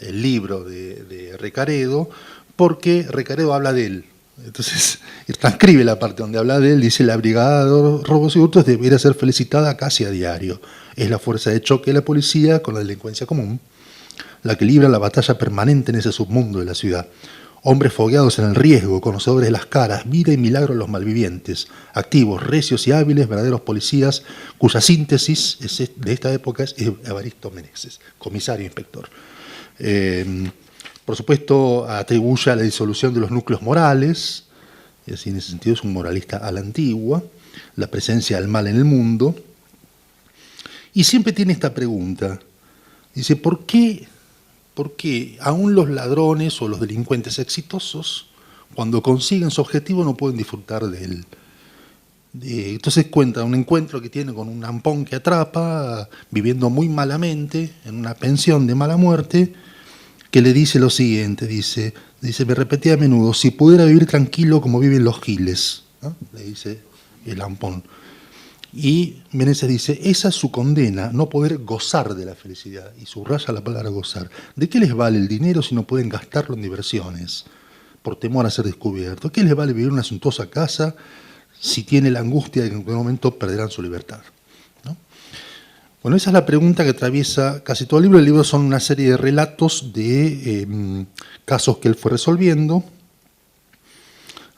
el libro de Recaredo, porque Recaredo habla de él. Entonces, transcribe la parte donde habla de él, dice: la Brigada de Robos y Hurtos debería ser felicitada casi a diario. Es la fuerza de choque de la policía con la delincuencia común, la que libra la batalla permanente en ese submundo de la ciudad. Hombres fogueados en el riesgo, conocedores de las caras, vida y milagro de los malvivientes, activos, recios y hábiles, verdaderos policías, cuya síntesis de esta época es Evaristo Meneses, comisario inspector. Por supuesto, atribuye a la disolución de los núcleos morales, y así en ese sentido es un moralista a la antigua, la presencia del mal en el mundo, y siempre tiene esta pregunta, dice, ¿por qué aún los ladrones o los delincuentes exitosos, cuando consiguen su objetivo, no pueden disfrutar de él? Entonces cuenta un encuentro que tiene con un ampón que atrapa, viviendo muy malamente, en una pensión de mala muerte, que le dice lo siguiente, dice, me repetía a menudo, si pudiera vivir tranquilo como viven los giles, ¿no? Le dice el ampón. Y Meneses dice, esa es su condena, no poder gozar de la felicidad. Y subraya la palabra gozar. ¿De qué les vale el dinero si no pueden gastarlo en diversiones? Por temor a ser descubiertos. ¿Qué les vale vivir en una suntuosa casa si tiene la angustia de que en algún momento perderán su libertad? ¿No? Bueno, esa es la pregunta que atraviesa casi todo el libro. El libro son una serie de relatos de casos que él fue resolviendo.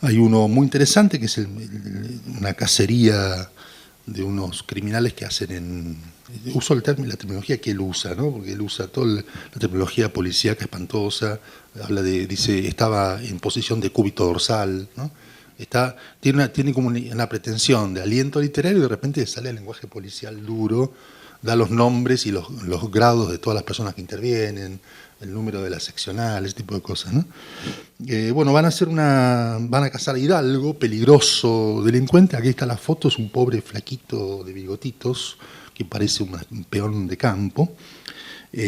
Hay uno muy interesante que es una cacería de unos criminales que hacen uso la terminología que él usa, ¿no? Porque él usa toda la terminología policíaca espantosa, dice, estaba en posición de cúbito dorsal, ¿no? Tiene como una pretensión de aliento literario y de repente sale el lenguaje policial duro, da los nombres y los grados de todas las personas que intervienen, el número de la seccional, ese tipo de cosas, ¿no? Bueno, van a cazar a Hidalgo, peligroso delincuente. Aquí está la foto, es un pobre flaquito de bigotitos que parece un peón de campo,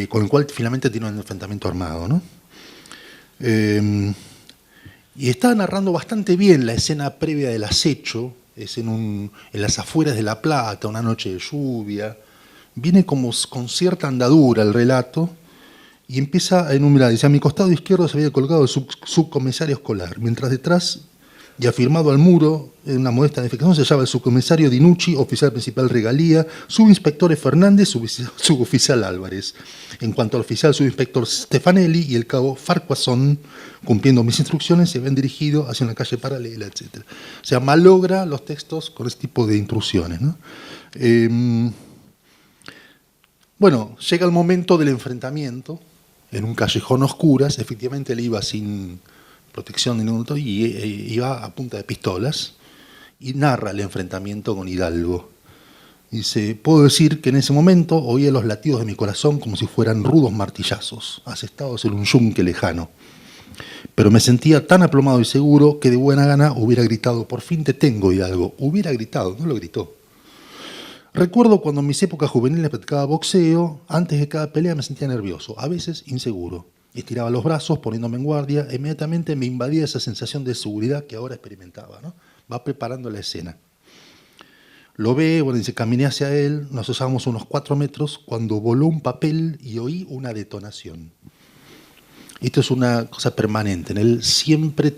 con el cual finalmente tiene un enfrentamiento armado, ¿no? Y está narrando bastante bien la escena previa del acecho, es en las afueras de La Plata, una noche de lluvia. Viene como con cierta andadura el relato, y empieza a enumerar. Dice, a mi costado izquierdo se había colgado el subcomisario escolar, mientras detrás, y afirmado al muro, en una modesta edificación, se hallaba el subcomisario Dinucci, oficial principal Regalía, subinspectores Fernández, suboficial Álvarez. En cuanto al oficial subinspector Stefanelli y el cabo Farquharson, cumpliendo mis instrucciones, se habían dirigido hacia una calle paralela, etc. O sea, malogra los textos con este tipo de intrusiones, ¿no? Bueno, llega el momento del enfrentamiento, en un callejón oscuras, efectivamente él iba sin protección de ningún tipo y iba a punta de pistolas y narra el enfrentamiento con Hidalgo. Dice, puedo decir que en ese momento oía los latidos de mi corazón como si fueran rudos martillazos, asestados en un yunque lejano. Pero me sentía tan aplomado y seguro que de buena gana hubiera gritado, por fin te tengo, Hidalgo. Hubiera gritado, no lo gritó. Recuerdo cuando en mis épocas juveniles practicaba boxeo, antes de cada pelea me sentía nervioso, a veces inseguro. Estiraba los brazos poniéndome en guardia, e inmediatamente me invadía esa sensación de seguridad que ahora experimentaba, ¿no? Va preparando la escena. Lo ve, bueno, dice, caminé hacia él, nos usábamos unos 4 metros, cuando voló un papel y oí una detonación. Esto es una cosa permanente, en él siempre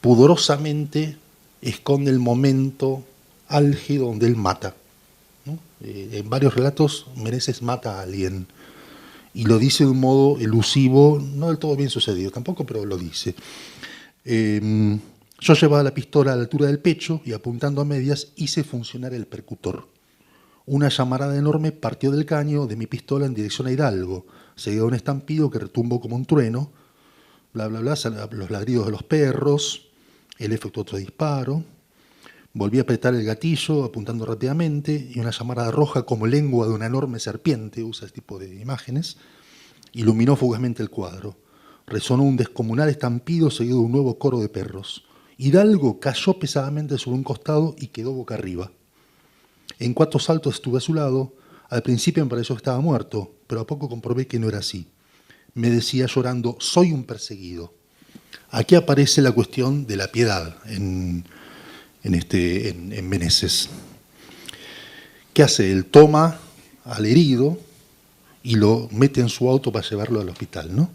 pudorosamente esconde el momento álgido donde él mata, ¿no? En varios relatos Meneses mata a alguien y lo dice de un modo elusivo, no del todo bien sucedido tampoco, pero lo dice. Yo llevaba la pistola a la altura del pecho y apuntando a medias hice funcionar el percutor. Una llamarada enorme partió del caño de mi pistola en dirección a Hidalgo, seguido de un estampido que retumbó como un trueno, bla, bla, bla, los ladridos de los perros, él efectuó otro disparo. Volví a apretar el gatillo, apuntando rápidamente, y una llamarada roja como lengua de una enorme serpiente, usa este tipo de imágenes, iluminó fugazmente el cuadro. Resonó un descomunal estampido seguido de un nuevo coro de perros. Hidalgo cayó pesadamente sobre un costado y quedó boca arriba. En 4 saltos estuve a su lado. Al principio me pareció que estaba muerto, pero a poco comprobé que no era así. Me decía llorando, soy un perseguido. Aquí aparece la cuestión de la piedad en Meneses. ¿Qué hace? Él toma al herido y lo mete en su auto para llevarlo al hospital, ¿no?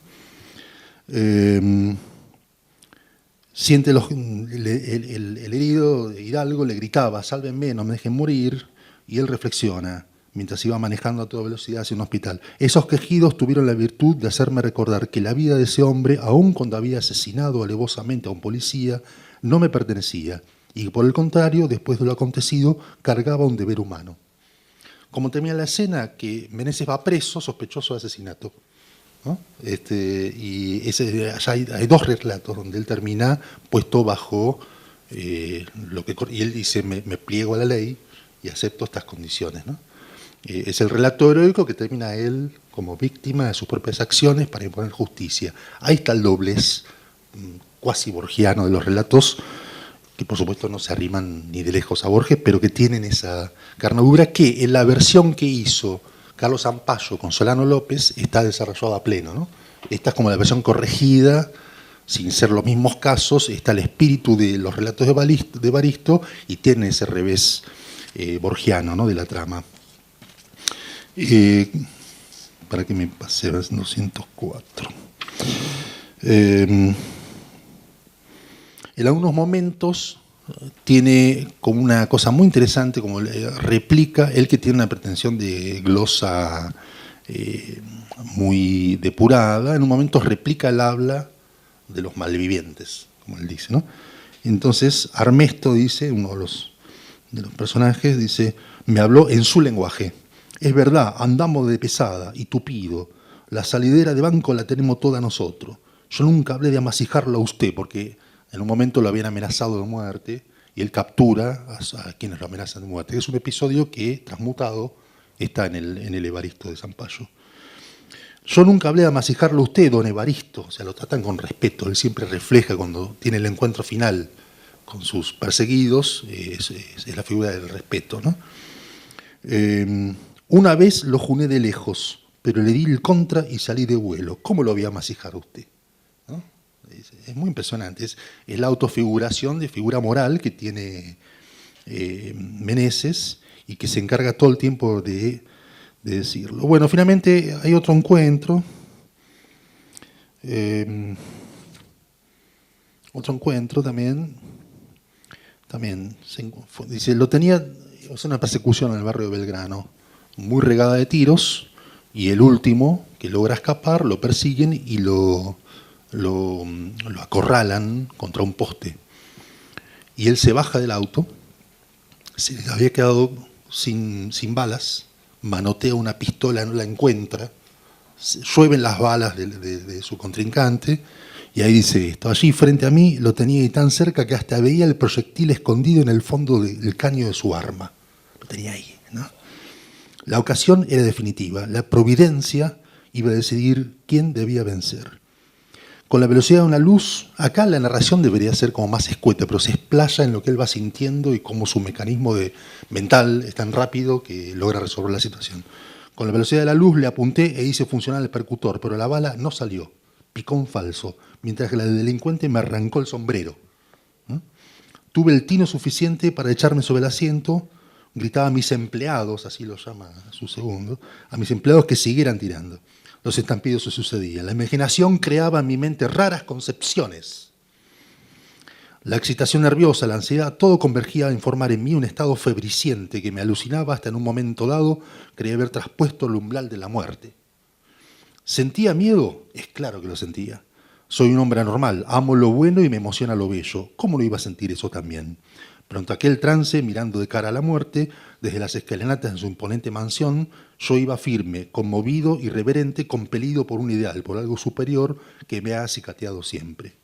Siente el herido de Hidalgo, le gritaba, sálvenme, no me dejen morir, y él reflexiona, mientras iba manejando a toda velocidad hacia un hospital. Esos quejidos tuvieron la virtud de hacerme recordar que la vida de ese hombre, aun cuando había asesinado alevosamente a un policía, no me pertenecía, y por el contrario, después de lo acontecido, cargaba un deber humano. Como termina la escena, que Meneses va preso sospechoso de asesinato, ¿no? Y allá hay dos relatos donde él termina puesto bajo lo que... Y él dice, me pliego a la ley y acepto estas condiciones, ¿no? Es el relato heroico que termina él como víctima de sus propias acciones para imponer justicia. Ahí está el doblez cuasi borgiano de los relatos, que por supuesto no se arriman ni de lejos a Borges, pero que tienen esa carnadura que en la versión que hizo Carlos Zampayo con Solano López está desarrollada a pleno, ¿no? Esta es como la versión corregida, sin ser los mismos casos, está el espíritu de los relatos de Evaristo y tiene ese revés borgiano, ¿no?, de la trama. Para que me pase a 204. En algunos momentos tiene como una cosa muy interesante, como replica, él que tiene una pretensión de glosa muy depurada, en un momento replica el habla de los malvivientes, como él dice, ¿no? Entonces Armesto dice, uno de los personajes, dice, me habló en su lenguaje. Es verdad, andamos de pesada y tupido. La salidera de banco la tenemos toda nosotros. Yo nunca hablé de amasijarlo a usted, porque en un momento lo habían amenazado de muerte y él captura a quienes lo amenazan de muerte. Es un episodio que, transmutado, está en el Evaristo de Zampayo. Yo nunca hablé de amasijarlo a usted, don Evaristo. O sea, lo tratan con respeto. Él siempre refleja cuando tiene el encuentro final con sus perseguidos, es la figura del respeto, ¿no? Una vez lo juné de lejos, pero le di el contra y salí de vuelo. ¿Cómo lo voy a amasijar a usted? ¿No? Es muy impresionante. Es la autofiguración de figura moral que tiene Meneses y que se encarga todo el tiempo de decirlo. Bueno, finalmente hay otro encuentro. Otro encuentro también dice, lo tenía, es una persecución en el barrio de Belgrano, muy regada de tiros, y el último, que logra escapar, lo persiguen y lo acorralan contra un poste. Y él se baja del auto, se le había quedado sin balas, manotea una pistola, no la encuentra, llueven las balas de su contrincante, y ahí dice esto, allí frente a mí lo tenía tan cerca que hasta veía el proyectil escondido en el fondo del caño de su arma. Lo tenía ahí, ¿no? La ocasión era definitiva, la providencia iba a decidir quién debía vencer. Con la velocidad de una luz, acá la narración debería ser como más escueta, pero se explaya en lo que él va sintiendo y cómo su mecanismo mental es tan rápido que logra resolver la situación. Con la velocidad de la luz le apunté e hice funcionar el percutor, pero la bala no salió, picó un falso, mientras que la del delincuente me arrancó el sombrero. Tuve el tino suficiente para echarme sobre el asiento, gritaba a mis empleados, así lo llama a su segundo, a mis empleados que siguieran tirando. Los estampidos se sucedían. La imaginación creaba en mi mente raras concepciones. La excitación nerviosa, la ansiedad, todo convergía en formar en mí un estado febriciente que me alucinaba hasta en un momento dado creía haber traspuesto el umbral de la muerte. ¿Sentía miedo? Es claro que lo sentía. Soy un hombre anormal, amo lo bueno y me emociona lo bello. ¿Cómo no iba a sentir eso también? Pronto aquel trance, mirando de cara a la muerte, desde las escalinatas de su imponente mansión, yo iba firme, conmovido y reverente, compelido por un ideal, por algo superior que me ha acicateado siempre.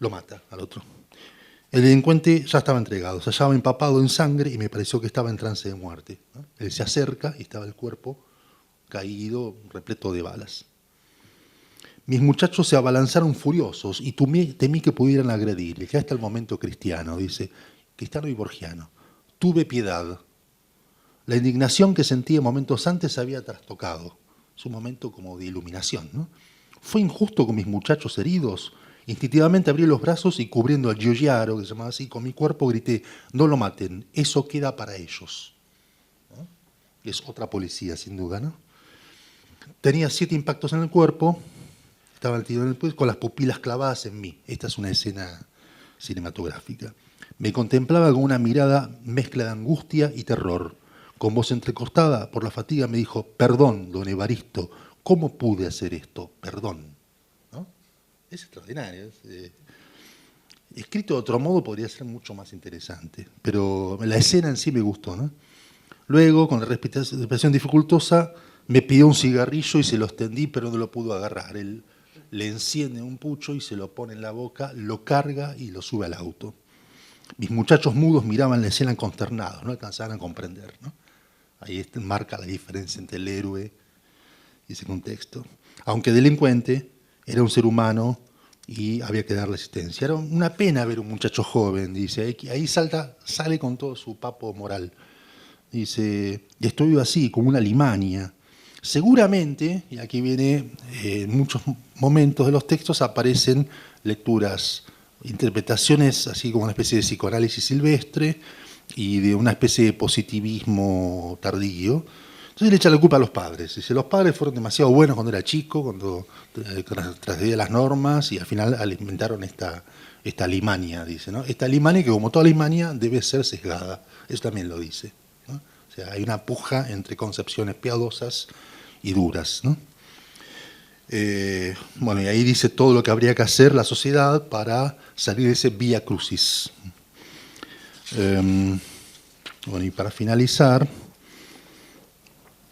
Lo mata al otro. El delincuente ya estaba entregado, se hallaba empapado en sangre y me pareció que estaba en trance de muerte, ¿no? Él se acerca y estaba el cuerpo caído, repleto de balas. Mis muchachos se abalanzaron furiosos y temí que pudieran agredir. Ya está el momento cristiano, dice, cristiano y borgiano. Tuve piedad. La indignación que sentí momentos antes se había trastocado. Es un momento como de iluminación, ¿no? Fue injusto con mis muchachos heridos. Instintivamente abrí los brazos y cubriendo al Giugiaro, que se llamaba así, con mi cuerpo grité, no lo maten, eso queda para ellos. ¿No? Es otra policía, sin duda, ¿no? Tenía 7 impactos en el cuerpo, estaba el tiro en el puesto, con las pupilas clavadas en mí. Esta es una escena cinematográfica. Me contemplaba con una mirada mezcla de angustia y terror. Con voz entrecortada por la fatiga me dijo: perdón, don Evaristo, ¿cómo pude hacer esto? Perdón. ¿No? Es extraordinario. Escrito de otro modo podría ser mucho más interesante, pero la escena en sí me gustó, ¿no? Luego, con la respiración dificultosa, me pidió un cigarrillo y se lo extendí, pero no lo pudo agarrar. Él le enciende un pucho y se lo pone en la boca, lo carga y lo sube al auto. Mis muchachos mudos miraban la escena consternados, no alcanzaban a comprender, ¿no? Ahí marca la diferencia entre el héroe y ese contexto. Aunque delincuente, era un ser humano y había que darle asistencia. Era una pena ver un muchacho joven, dice, ahí sale con todo su papo moral. Dice, y estoy así, como una limaña. Seguramente, y aquí viene, en muchos momentos de los textos aparecen lecturas, interpretaciones, así como una especie de psicoanálisis silvestre y de una especie de positivismo tardío. Entonces le echa la culpa a los padres. Dice, los padres fueron demasiado buenos cuando era chico, cuando transgredía las normas y al final alimentaron esta limaña, dice, ¿no? Esta limaña que, como toda limaña, debe ser sesgada. Eso también lo dice, ¿no? O sea, hay una puja entre concepciones piadosas y duras, ¿no? Bueno, y ahí dice todo lo que habría que hacer la sociedad para salir de ese vía crucis. Bueno, y para finalizar,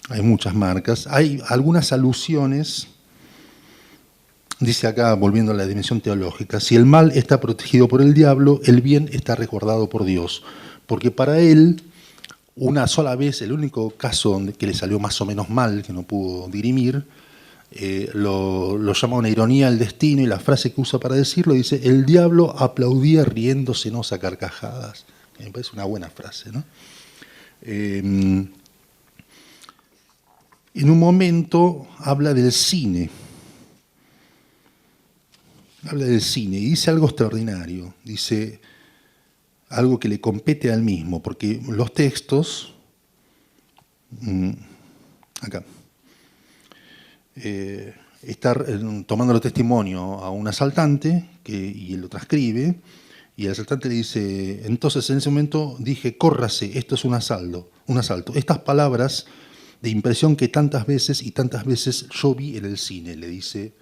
hay muchas marcas. Hay algunas alusiones, dice acá, volviendo a la dimensión teológica, si el mal está protegido por el diablo, el bien está resguardado por Dios. Porque para él, una sola vez, el único caso que le salió más o menos mal, que no pudo dirimir, lo llama una ironía al destino, y la frase que usa para decirlo dice: el diablo aplaudía riéndosenos a carcajadas. Me parece una buena frase, ¿no? En un momento habla del cine. Habla del cine y dice algo extraordinario. Dice algo que le compete al mismo, porque los textos, acá, está tomando testimonio a un asaltante y él lo transcribe, y el asaltante le dice: entonces en ese momento dije, córrase, esto es un asalto. Estas palabras de impresión que tantas veces yo vi en el cine, le dice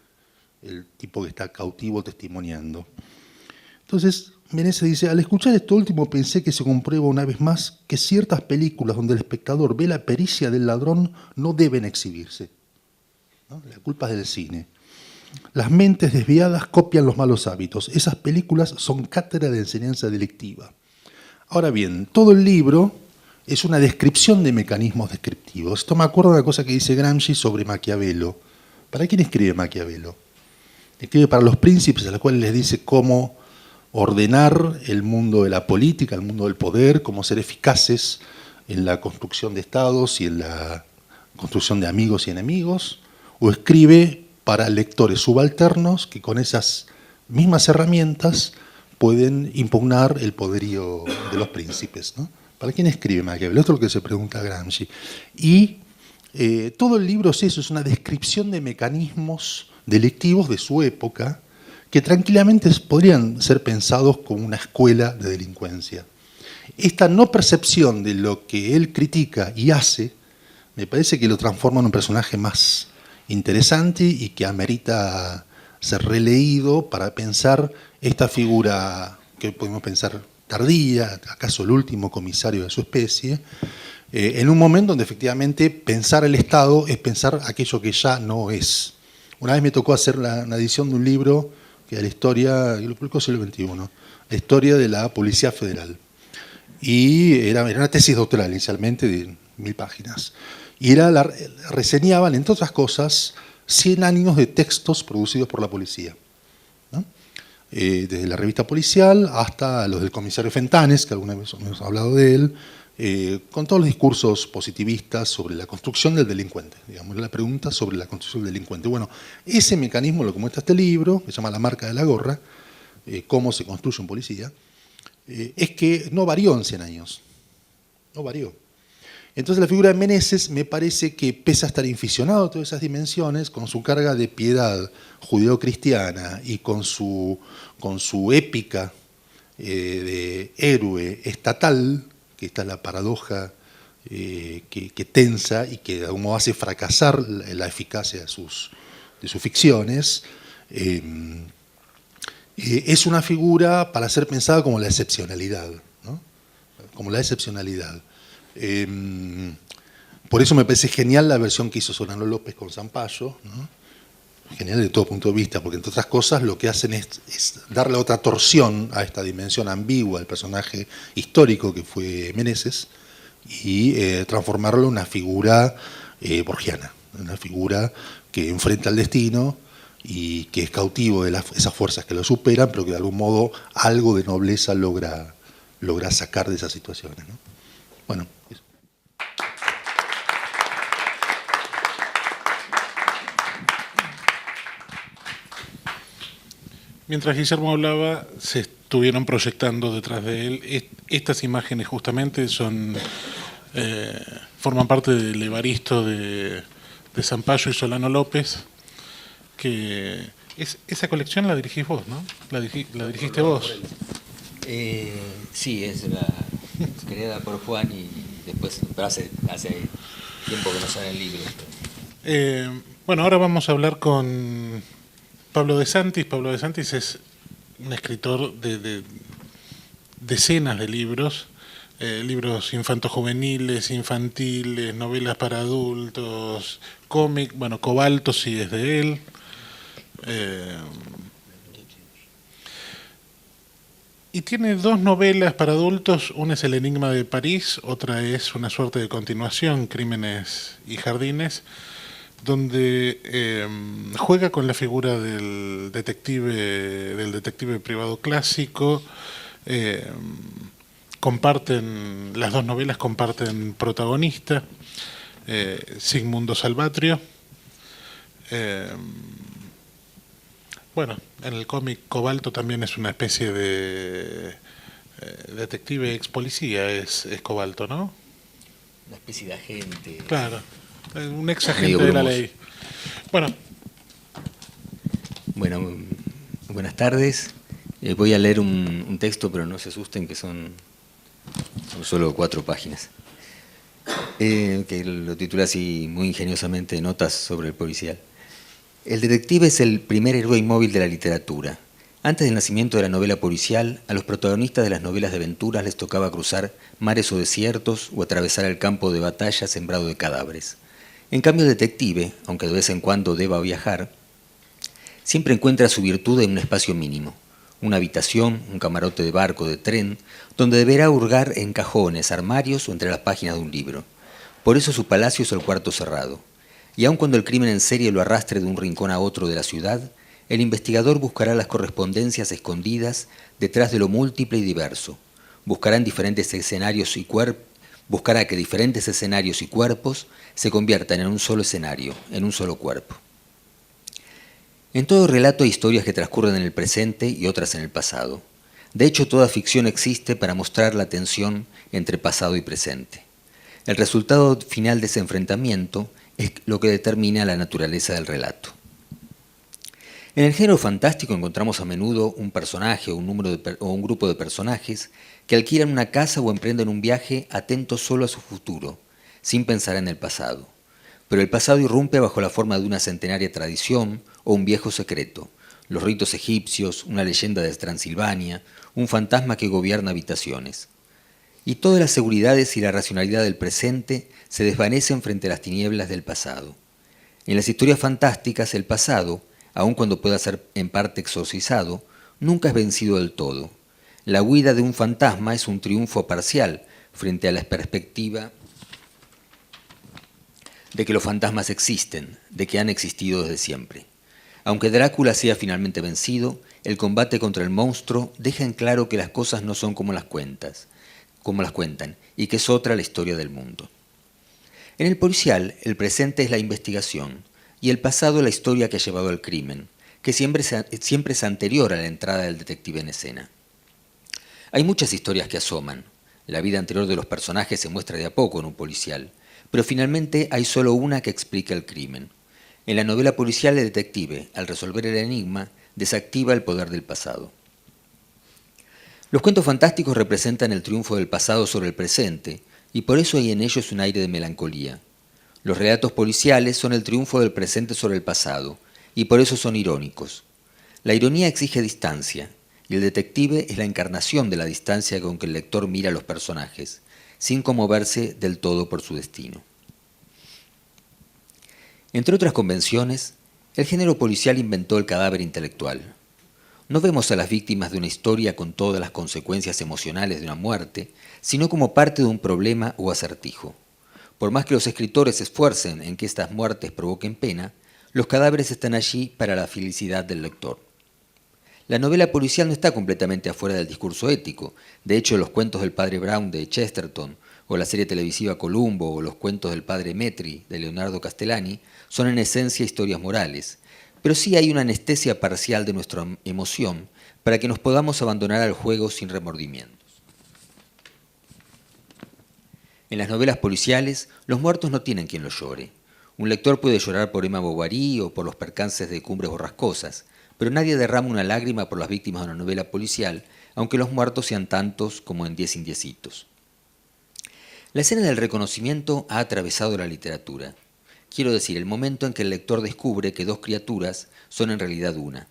el tipo que está cautivo testimoniando. Entonces Meneses dice: al escuchar esto último pensé que se comprueba una vez más que ciertas películas donde el espectador ve la pericia del ladrón no deben exhibirse, ¿no? La culpa es del cine. Las mentes desviadas copian los malos hábitos. Esas películas son cátedra de enseñanza delictiva. Ahora bien, todo el libro es una descripción de mecanismos descriptivos. Esto me acuerdo de una cosa que dice Gramsci sobre Maquiavelo. ¿Para quién escribe Maquiavelo? Escribe para los príncipes, a los cuales les dice cómo ordenar el mundo de la política, el mundo del poder, cómo ser eficaces en la construcción de estados y en la construcción de amigos y enemigos, o escribe para lectores subalternos que con esas mismas herramientas pueden impugnar el poderío de los príncipes, ¿no? ¿Para quién escribe Maquiavelo? Esto es lo que se pregunta Gramsci. Y todo el libro es eso, es una descripción de mecanismos delictivos de su época que tranquilamente podrían ser pensados como una escuela de delincuencia. Esta no percepción de lo que él critica y hace, me parece que lo transforma en un personaje más interesante y que amerita ser releído para pensar esta figura que hoy podemos pensar tardía, acaso el último comisario de su especie, en un momento donde efectivamente pensar el Estado es pensar aquello que ya no es. Una vez me tocó hacer una edición de un libro que era la historia, lo publicó en el siglo XXI, la historia de la Policía Federal. Y era una tesis doctoral inicialmente de 1000 páginas. Y reseñaban, entre otras cosas, 100 años de textos producidos por la policía, ¿no? Desde la revista policial hasta los del comisario Fentanes, que alguna vez hemos hablado de él, con todos los discursos positivistas sobre la construcción del delincuente, digamos, la pregunta sobre la construcción del delincuente. Bueno, ese mecanismo lo que muestra este libro, que se llama La marca de la gorra, cómo se construye un policía, es que no varió en 100 años, no varió. Entonces la figura de Meneses me parece que, pese a estar inficionado a todas esas dimensiones, con su carga de piedad judeocristiana y con su épica de héroe estatal, que esta es la paradoja que tensa y que de algún modo hace fracasar la eficacia de sus ficciones, es una figura para ser pensada como la excepcionalidad, ¿no? Como la excepcionalidad. Por eso me parece genial la versión que hizo Solano López con Zampayo, ¿no? Genial de todo punto de vista, porque entre otras cosas lo que hacen es darle otra torsión a esta dimensión ambigua del personaje histórico que fue Meneses y transformarlo en una figura borgiana, una figura que enfrenta al destino y que es cautivo de esas fuerzas que lo superan, pero que de algún modo algo de nobleza logra sacar de esas situaciones, ¿no? Bueno, eso. Mientras Guillermo hablaba, se estuvieron proyectando detrás de él. Estas imágenes justamente forman parte del Evaristo de Zampayo y Solano López, que esa colección la dirigís vos, ¿no? La dirigiste vos. Sí, es creada por Juan y después, pero hace tiempo que no sale el libro. Bueno, ahora vamos a hablar con Pablo De Santis. Pablo De Santis es un escritor de decenas de libros, libros infantojuveniles, infantiles, novelas para adultos, cómic, bueno, Cobalto sí es de él. Y tiene dos novelas para adultos, una es El Enigma de París, otra es una suerte de continuación, Crímenes y Jardines, donde juega con la figura del detective privado clásico. Las dos novelas comparten protagonista, Sigmundo Salvatrio. Bueno, en el cómic Cobalto también es una especie de detective ex policía, es Cobalto, ¿no? Una especie de agente. Claro, un ex agente de la ley. Bueno, buenas tardes. Voy a leer un texto, pero no se asusten que son solo 4 páginas. Que lo titula así muy ingeniosamente, Notas sobre el policial. El detective es el primer héroe inmóvil de la literatura. Antes del nacimiento de la novela policial, a los protagonistas de las novelas de aventuras les tocaba cruzar mares o desiertos o atravesar el campo de batalla sembrado de cadáveres. En cambio, el detective, aunque de vez en cuando deba viajar, siempre encuentra su virtud en un espacio mínimo, una habitación, un camarote de barco, de tren, donde deberá hurgar en cajones, armarios o entre las páginas de un libro. Por eso su palacio es el cuarto cerrado. Y aun cuando el crimen en serie lo arrastre de un rincón a otro de la ciudad, el investigador buscará las correspondencias escondidas detrás de lo múltiple y diverso. Buscará que diferentes escenarios y cuerpos se conviertan en un solo escenario, en un solo cuerpo. En todo relato hay historias que transcurren en el presente y otras en el pasado. De hecho, toda ficción existe para mostrar la tensión entre pasado y presente. El resultado final de ese enfrentamiento es lo que determina la naturaleza del relato. En el género fantástico encontramos a menudo un personaje o un grupo de personajes que alquilan una casa o emprenden un viaje atentos solo a su futuro, sin pensar en el pasado. Pero el pasado irrumpe bajo la forma de una centenaria tradición o un viejo secreto, los ritos egipcios, una leyenda de Transilvania, un fantasma que gobierna habitaciones. Y todas las seguridades y la racionalidad del presente se desvanecen frente a las tinieblas del pasado. En las historias fantásticas, el pasado, aun cuando pueda ser en parte exorcizado, nunca es vencido del todo. La huida de un fantasma es un triunfo parcial frente a la perspectiva de que los fantasmas existen, de que han existido desde siempre. Aunque Drácula sea finalmente vencido, el combate contra el monstruo deja en claro que las cosas no son como las cuentan, y que es otra la historia del mundo. En el policial, el presente es la investigación, y el pasado la historia que ha llevado al crimen, que siempre es anterior a la entrada del detective en escena. Hay muchas historias que asoman. La vida anterior de los personajes se muestra de a poco en un policial, pero finalmente hay solo una que explica el crimen. En la novela policial, el detective, al resolver el enigma, desactiva el poder del pasado. Los cuentos fantásticos representan el triunfo del pasado sobre el presente, y por eso hay en ellos un aire de melancolía. Los relatos policiales son el triunfo del presente sobre el pasado, y por eso son irónicos. La ironía exige distancia, y el detective es la encarnación de la distancia con que el lector mira a los personajes, sin conmoverse del todo por su destino. Entre otras convenciones, el género policial inventó el cadáver intelectual. No vemos a las víctimas de una historia con todas las consecuencias emocionales de una muerte, sino como parte de un problema o acertijo. Por más que los escritores se esfuercen en que estas muertes provoquen pena, los cadáveres están allí para la felicidad del lector. La novela policial no está completamente afuera del discurso ético. De hecho, los cuentos del padre Brown de Chesterton, o la serie televisiva Columbo, o los cuentos del padre Metri de Leonardo Castellani, son en esencia historias morales. Pero sí hay una anestesia parcial de nuestra emoción para que nos podamos abandonar al juego sin remordimientos. En las novelas policiales, los muertos no tienen quien los llore. Un lector puede llorar por Emma Bovary o por los percances de Cumbres Borrascosas, pero nadie derrama una lágrima por las víctimas de una novela policial, aunque los muertos sean tantos como en 10 indiecitos. La escena del reconocimiento ha atravesado la literatura. Quiero decir, el momento en que el lector descubre que dos criaturas son en realidad una.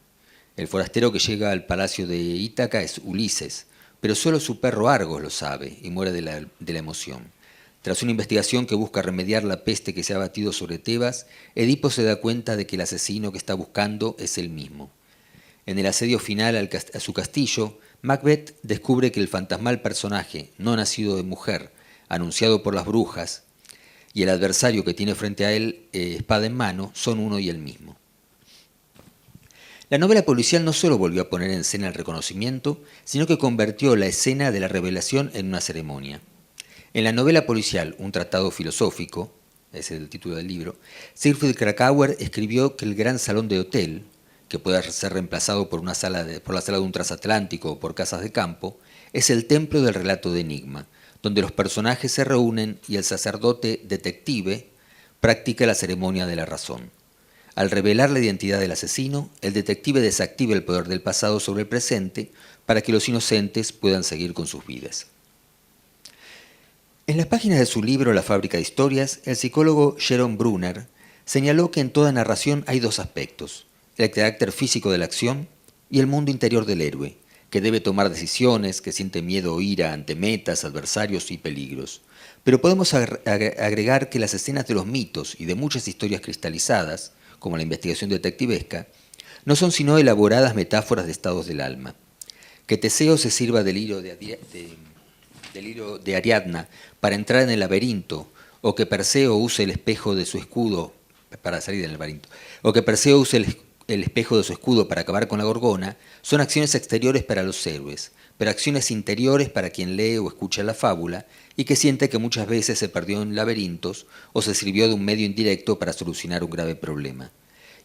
El forastero que llega al palacio de Ítaca es Ulises, pero solo su perro Argos lo sabe y muere de la emoción. Tras una investigación que busca remediar la peste que se ha abatido sobre Tebas, Edipo se da cuenta de que el asesino que está buscando es él mismo. En el asedio final a su castillo, Macbeth descubre que el fantasmal personaje, no nacido de mujer, anunciado por las brujas, y el adversario que tiene frente a él, espada en mano, son uno y el mismo. La novela policial no solo volvió a poner en escena el reconocimiento, sino que convirtió la escena de la revelación en una ceremonia. En la novela policial, un tratado filosófico, ese es el título del libro, Siegfried Kracauer escribió que el gran salón de hotel, que puede ser reemplazado por la sala de un transatlántico o por casas de campo, es el templo del relato de enigma, donde los personajes se reúnen y el sacerdote detective practica la ceremonia de la razón. Al revelar la identidad del asesino, el detective desactiva el poder del pasado sobre el presente para que los inocentes puedan seguir con sus vidas. En las páginas de su libro La fábrica de historias, el psicólogo Jerome Brunner señaló que en toda narración hay dos aspectos: el carácter físico de la acción y el mundo interior del héroe, que debe tomar decisiones, que siente miedo o ira ante metas, adversarios y peligros. Pero podemos agregar que las escenas de los mitos y de muchas historias cristalizadas, como la investigación detectivesca, no son sino elaboradas metáforas de estados del alma. Que Teseo se sirva del hilo de Ariadna para entrar en el laberinto, o que Perseo use el espejo de su escudo para salir del laberinto, o que Perseo use el espejo de su escudo para acabar con la gorgona, son acciones exteriores para los héroes, pero acciones interiores para quien lee o escucha la fábula y que siente que muchas veces se perdió en laberintos o se sirvió de un medio indirecto para solucionar un grave problema.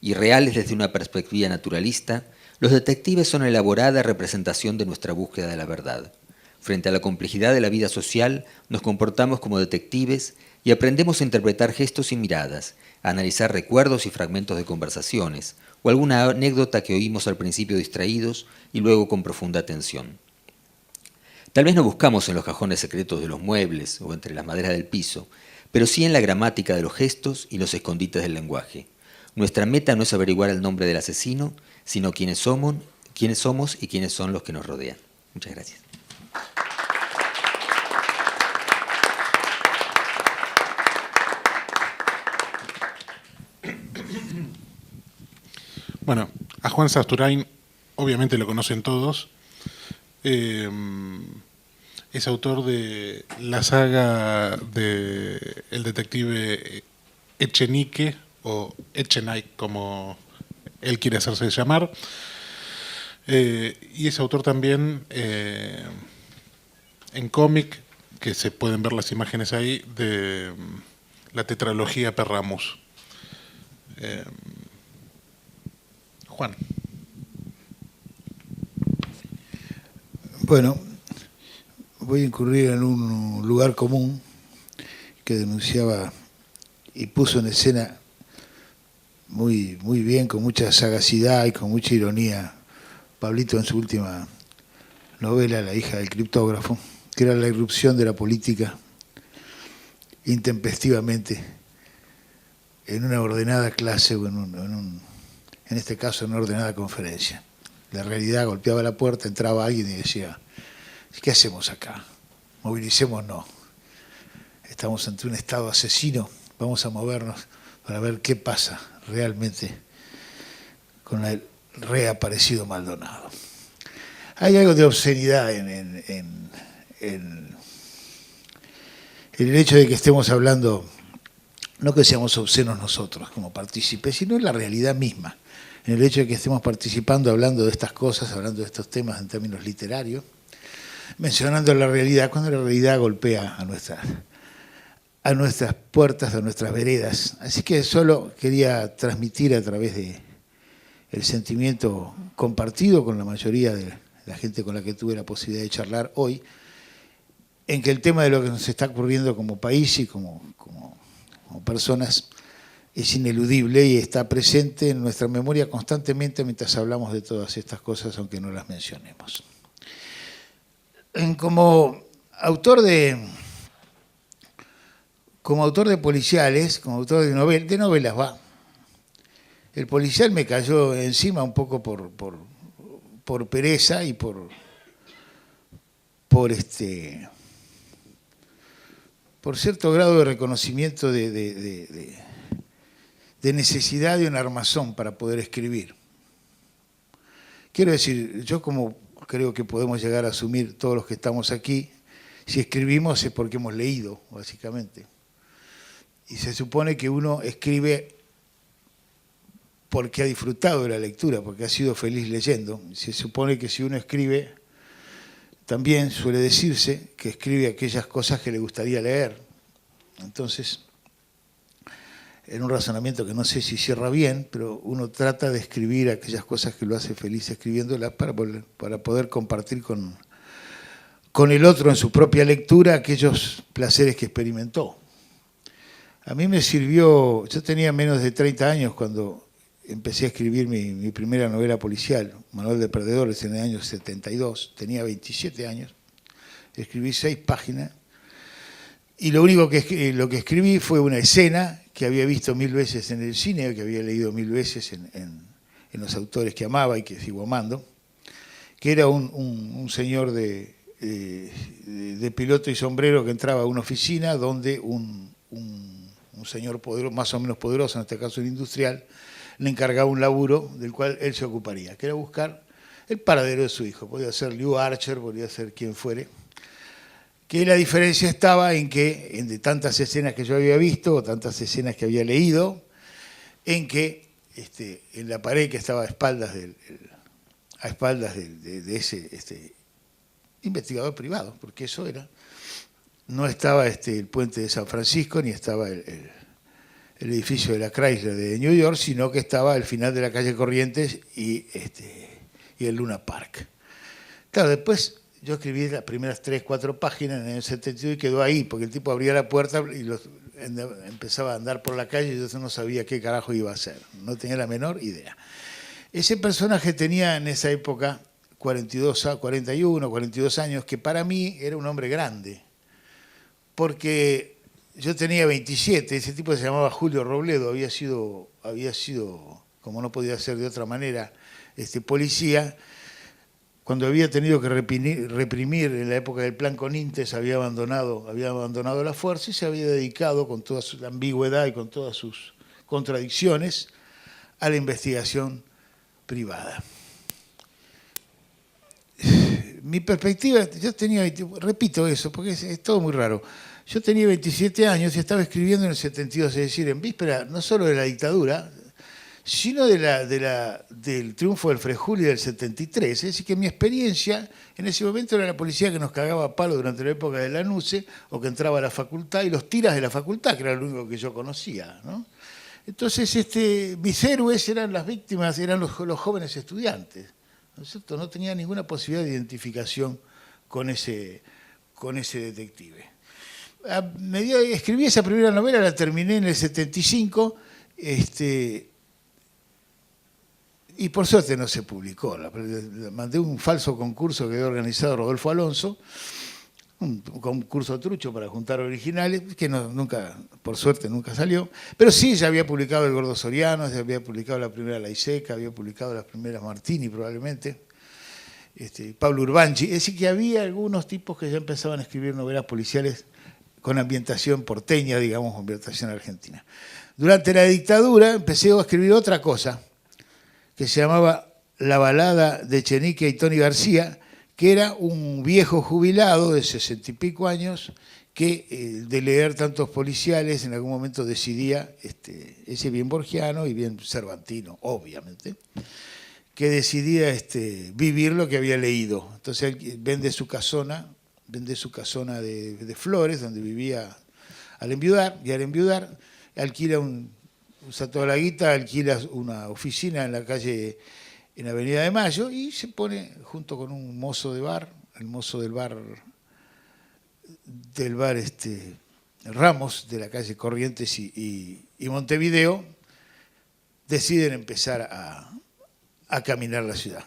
Irreales desde una perspectiva naturalista, los detectives son elaborada representación de nuestra búsqueda de la verdad. Frente a la complejidad de la vida social, nos comportamos como detectives y aprendemos a interpretar gestos y miradas, a analizar recuerdos y fragmentos de conversaciones, o alguna anécdota que oímos al principio distraídos y luego con profunda atención. Tal vez no buscamos en los cajones secretos de los muebles o entre las maderas del piso, pero sí en la gramática de los gestos y los escondites del lenguaje. Nuestra meta no es averiguar el nombre del asesino, sino quiénes somos y quiénes son los que nos rodean. Muchas gracias. Bueno, a Juan Sasturain obviamente lo conocen todos. Es autor de la saga de el detective Echenique, o Echenique, como él quiere hacerse llamar. Y es autor también en cómic, que se pueden ver las imágenes ahí, de la tetralogía Perramus. Juan. Bueno, voy a incurrir en un lugar común que denunciaba y puso en escena muy bien, con mucha sagacidad y con mucha ironía, Pablito en su última novela, La hija del criptógrafo, que era la irrupción de la política intempestivamente en una ordenada clase o en este caso en una ordenada conferencia. La realidad golpeaba la puerta, entraba alguien y decía, ¿qué hacemos acá? Movilicémonos. Estamos ante un estado asesino, vamos a movernos para ver qué pasa realmente con el reaparecido Maldonado. Hay algo de obscenidad en el hecho de que estemos hablando, no que seamos obscenos nosotros como partícipes, sino en la realidad misma, en el hecho de que estemos participando, hablando de estas cosas, hablando de estos temas en términos literarios, mencionando la realidad, cuando la realidad golpea a nuestras puertas, a nuestras veredas. Así que solo quería transmitir a través de el sentimiento compartido con la mayoría de la gente con la que tuve la posibilidad de charlar hoy, en que el tema de lo que nos está ocurriendo como país y como personas es ineludible y está presente en nuestra memoria constantemente mientras hablamos de todas estas cosas, aunque no las mencionemos. Como autor de policiales, como autor de novelas, el policial me cayó encima un poco por pereza y por cierto grado de reconocimiento de necesidad de un armazón para poder escribir. Quiero decir, yo como creo que podemos llegar a asumir todos los que estamos aquí, si escribimos es porque hemos leído, básicamente. Y se supone que uno escribe porque ha disfrutado de la lectura, porque ha sido feliz leyendo. Se supone que si uno escribe, también suele decirse que escribe aquellas cosas que le gustaría leer. Entonces, en un razonamiento que no sé si cierra bien, pero uno trata de escribir aquellas cosas que lo hace feliz escribiéndolas para poder compartir con el otro en su propia lectura aquellos placeres que experimentó. A mí me sirvió, yo tenía menos de 30 años cuando empecé a escribir mi primera novela policial, Manual de Perdedores, en el año 72, tenía 27 años, escribí 6 páginas, y lo único que escribí fue una escena que había visto 1000 veces en el cine, que había leído 1000 veces en los autores que amaba y que sigo amando, que era un señor de piloto y sombrero que entraba a una oficina donde un señor poderoso, más o menos poderoso, en este caso el industrial, le encargaba un laburo del cual él se ocuparía, que era buscar el paradero de su hijo. Podía ser Lew Archer, podía ser quien fuere. Que la diferencia estaba en que, de tantas escenas que yo había visto, o tantas escenas que había leído, en que en la pared que estaba a espaldas de ese investigador privado, porque eso era, no estaba el puente de San Francisco, ni estaba el edificio de la Chrysler de New York, sino que estaba al final de la calle Corrientes y el Luna Park. Claro, después yo escribí las primeras 3, 4 páginas en el 72 y quedó ahí, porque el tipo abría la puerta y empezaba a andar por la calle y yo no sabía qué carajo iba a hacer, no tenía la menor idea. Ese personaje tenía en esa época 41, 42 años, que para mí era un hombre grande, porque yo tenía 27, ese tipo se llamaba Julio Robledo, había sido, como no podía ser de otra manera, policía. Cuando había tenido que reprimir en la época del plan Conintes, había abandonado la fuerza y se había dedicado con toda su ambigüedad y con todas sus contradicciones a la investigación privada. Mi perspectiva, yo tenía, repito eso, porque es todo muy raro. Yo tenía 27 años y estaba escribiendo en el 72, es decir, en víspera no solo de la dictadura, sino del triunfo del Frejuli del 73. Es decir, que mi experiencia en ese momento era la policía que nos cagaba a palo durante la época de Lanuse, o que entraba a la facultad, y los tiras de la facultad, que era lo único que yo conocía, ¿no? Entonces, mis héroes eran las víctimas, eran los jóvenes estudiantes, ¿no es cierto? No tenía ninguna posibilidad de identificación con ese detective. Escribí esa primera novela, la terminé en el 75, y por suerte no se publicó. Mandé un falso concurso que había organizado Rodolfo Alonso, un concurso trucho para juntar originales, que nunca, por suerte, nunca salió. Pero sí, ya había publicado El Gordo Soriano, ya había publicado la primera Laiseca, había publicado las primeras Martini probablemente, Pablo Urbanchi. Es decir, que había algunos tipos que ya empezaban a escribir novelas policiales con ambientación porteña, digamos, ambientación argentina. Durante la dictadura empecé a escribir otra cosa, que se llamaba La balada de Chenique y Tony García, que era un viejo jubilado de 60 y pico años que de leer tantos policiales en algún momento decidía, ese bien borgiano y bien cervantino, obviamente, que decidía vivir lo que había leído. Entonces él vende su casona de Flores, donde vivía al enviudar, y al enviudar alquila usa toda la guita, alquila una oficina en la calle, en Avenida de Mayo, y se pone junto con un mozo de bar, el mozo del bar Ramos, de la calle Corrientes y Montevideo, deciden empezar a caminar la ciudad,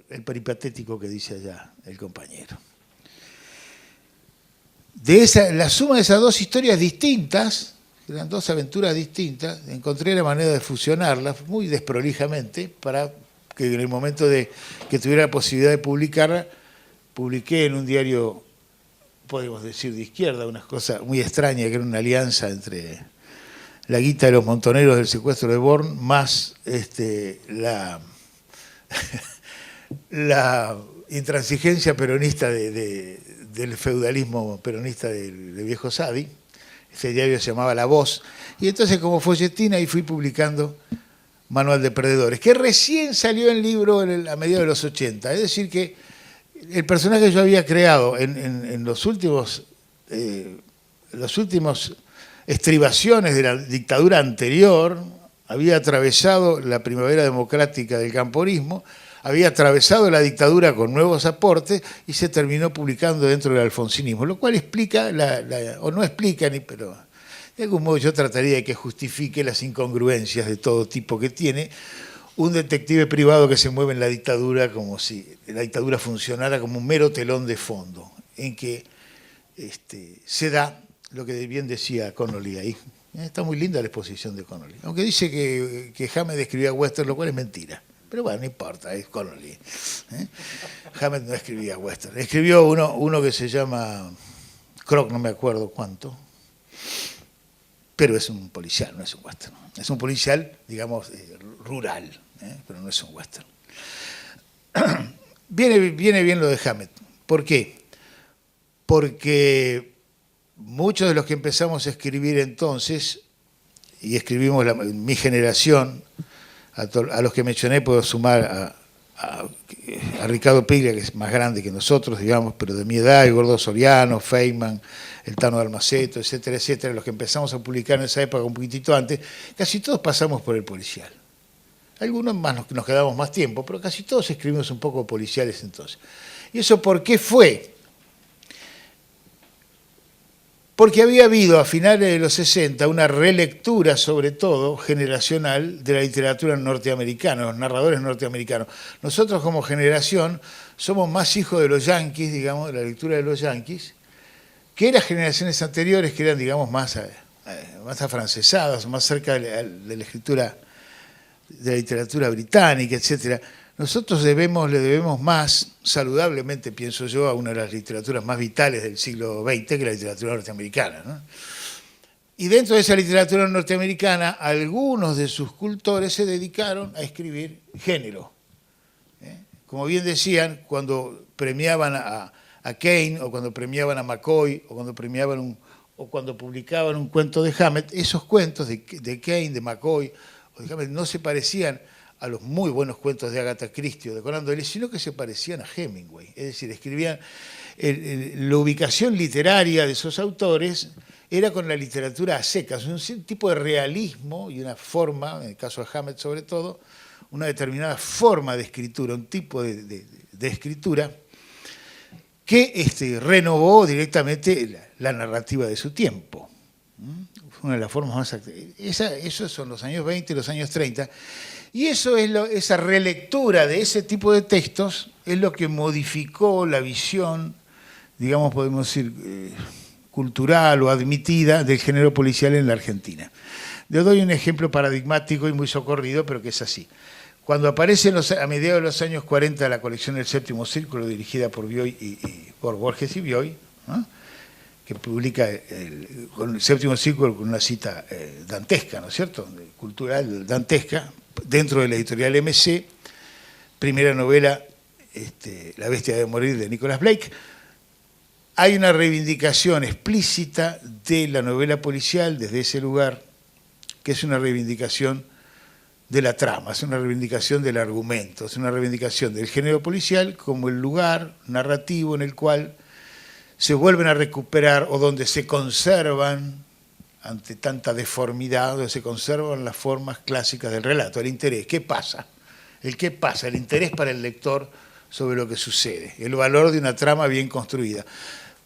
el peripatético que dice allá el compañero. La suma de esas dos historias distintas, eran dos aventuras distintas, encontré la manera de fusionarlas muy desprolijamente para que en el momento de que tuviera la posibilidad de publicarla, publiqué en un diario, podemos decir, de izquierda, una cosa muy extraña, que era una alianza entre la guita de los montoneros del secuestro de Born, más la intransigencia peronista del feudalismo peronista del viejo Sadi. Ese diario se llamaba La Voz, y entonces como folletín ahí fui publicando Manual de Perdedores, que recién salió en libro a mediados de los 80. Es decir, que el personaje que yo había creado en los últimos estribaciones de la dictadura anterior, había atravesado la primavera democrática del camporismo, había atravesado la dictadura con nuevos aportes y se terminó publicando dentro del alfonsinismo, lo cual explica, o no explica, pero de algún modo yo trataría de que justifique las incongruencias de todo tipo que tiene un detective privado que se mueve en la dictadura, como si la dictadura funcionara como un mero telón de fondo, en que se da lo que bien decía Connolly ahí. Está muy linda la exposición de Connolly, aunque dice que Hammett escribía western, lo cual es mentira. Pero bueno, no importa, es Connolly. Hammett no escribía western. Escribió uno que se llama Croc, no me acuerdo cuánto, pero es un policial, no es un western. Es un policial, digamos, rural, pero no es un western. Viene bien lo de Hammett. ¿Por qué? Porque muchos de los que empezamos a escribir entonces, y escribimos mi generación, a los que mencioné puedo sumar a Ricardo Piglia, que es más grande que nosotros, digamos, pero de mi edad, el Gordo Soriano, Feynman, el Tano de Almaceto, etcétera, etcétera, los que empezamos a publicar en esa época un poquitito antes, casi todos pasamos por el policial. Algunos más nos quedamos más tiempo, pero casi todos escribimos un poco policiales entonces. ¿Y eso por qué fue? Porque había habido a finales de los 60 una relectura, sobre todo generacional, de la literatura norteamericana, los narradores norteamericanos. Nosotros como generación somos más hijos de los yanquis, digamos, de la lectura de los yanquis, que las generaciones anteriores que eran, digamos, más afrancesadas, más cerca de la escritura de la literatura británica, etcétera. Nosotros le debemos más, saludablemente pienso yo, a una de las literaturas más vitales del siglo XX, que la literatura norteamericana, ¿no? Y dentro de esa literatura norteamericana, algunos de sus cultores se dedicaron a escribir género. Como bien decían, cuando premiaban a Kane, o cuando premiaban a McCoy, o cuando publicaban un cuento de Hammett, esos cuentos de Kane, de McCoy o de Hammett no se parecían a los muy buenos cuentos de Agatha Christie o de Conan Doyle, sino que se parecían a Hemingway. Es decir, escribían, la ubicación literaria de esos autores era con la literatura a secas, un tipo de realismo y una forma, en el caso de Hammett sobre todo, una determinada forma de escritura, un tipo de escritura que renovó directamente la narrativa de su tiempo. Una de las formas más esos son los años 20 y los años 30. Y esa relectura de ese tipo de textos es lo que modificó la visión digamos, podemos decir, cultural o admitida del género policial en la Argentina. Les doy un ejemplo paradigmático y muy socorrido, pero que es así. Cuando aparece a mediados de los años 40 la colección El Séptimo Círculo, dirigida por Bioy por Borges y Bioy, ¿no?, que publica con el Séptimo Círculo con una cita dantesca, ¿no es cierto?, cultural dantesca, dentro de la editorial MC, primera novela, La bestia de morir, de Nicholas Blake. Hay una reivindicación explícita de la novela policial desde ese lugar, que es una reivindicación de la trama, es una reivindicación del argumento, es una reivindicación del género policial como el lugar narrativo en el cual se vuelven a recuperar o donde se conservan, ante tanta deformidad, donde se conservan las formas clásicas del relato, el interés. ¿Qué pasa? El qué pasa, el interés para el lector sobre lo que sucede, el valor de una trama bien construida.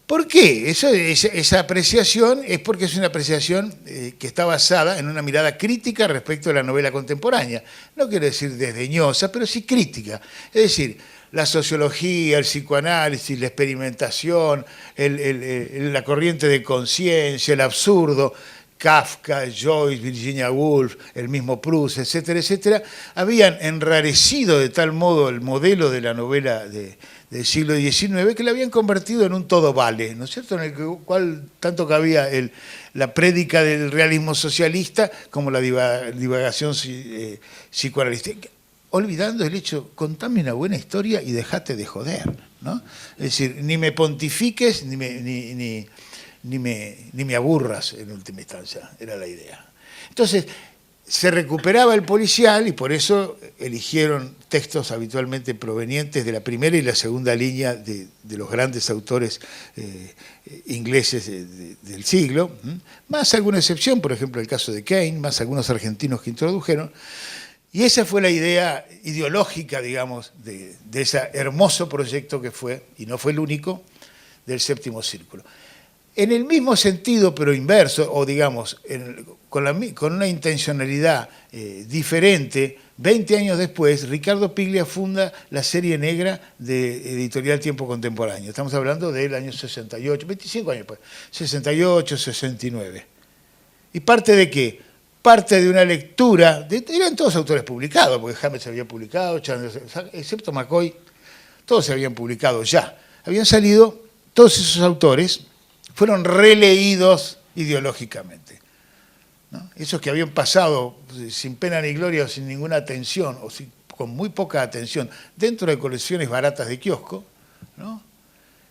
¿Por qué? Esa apreciación es porque es una apreciación que está basada en una mirada crítica respecto a la novela contemporánea. No quiero decir desdeñosa, pero sí crítica. Es decir, la sociología, el psicoanálisis, la experimentación, la corriente de conciencia, el absurdo, Kafka, Joyce, Virginia Woolf, el mismo Proust, etcétera, etcétera, habían enrarecido de tal modo el modelo de la novela del siglo XIX que la habían convertido en un todo vale, ¿no es cierto?, en el cual tanto cabía la prédica del realismo socialista como la divagación psicoanalítica, olvidando el hecho, contame una buena historia y dejate de joder, ¿no? Es decir, ni me pontifiques ni me aburras, en última instancia, era la idea. Entonces, se recuperaba el policial y por eso eligieron textos habitualmente provenientes de la primera y la segunda línea de los grandes autores ingleses del siglo, más alguna excepción, por ejemplo el caso de Kane, más algunos argentinos que introdujeron, y esa fue la idea ideológica, digamos, de ese hermoso proyecto que fue, y no fue el único, del Séptimo Círculo. En el mismo sentido, pero inverso, o digamos, con una intencionalidad diferente, 20 años después, Ricardo Piglia funda la serie negra de Editorial Tiempo Contemporáneo. Estamos hablando del año 68, 25 años después, 68, 69. ¿Y parte de qué? Parte de una lectura, eran todos autores publicados, porque Hammett se había publicado, Chandler, excepto McCoy, todos se habían publicado ya. Habían salido, todos esos autores fueron releídos ideológicamente, ¿no? Esos que habían pasado sin pena ni gloria o sin ninguna atención, o con muy poca atención, dentro de colecciones baratas de kiosco, ¿no?,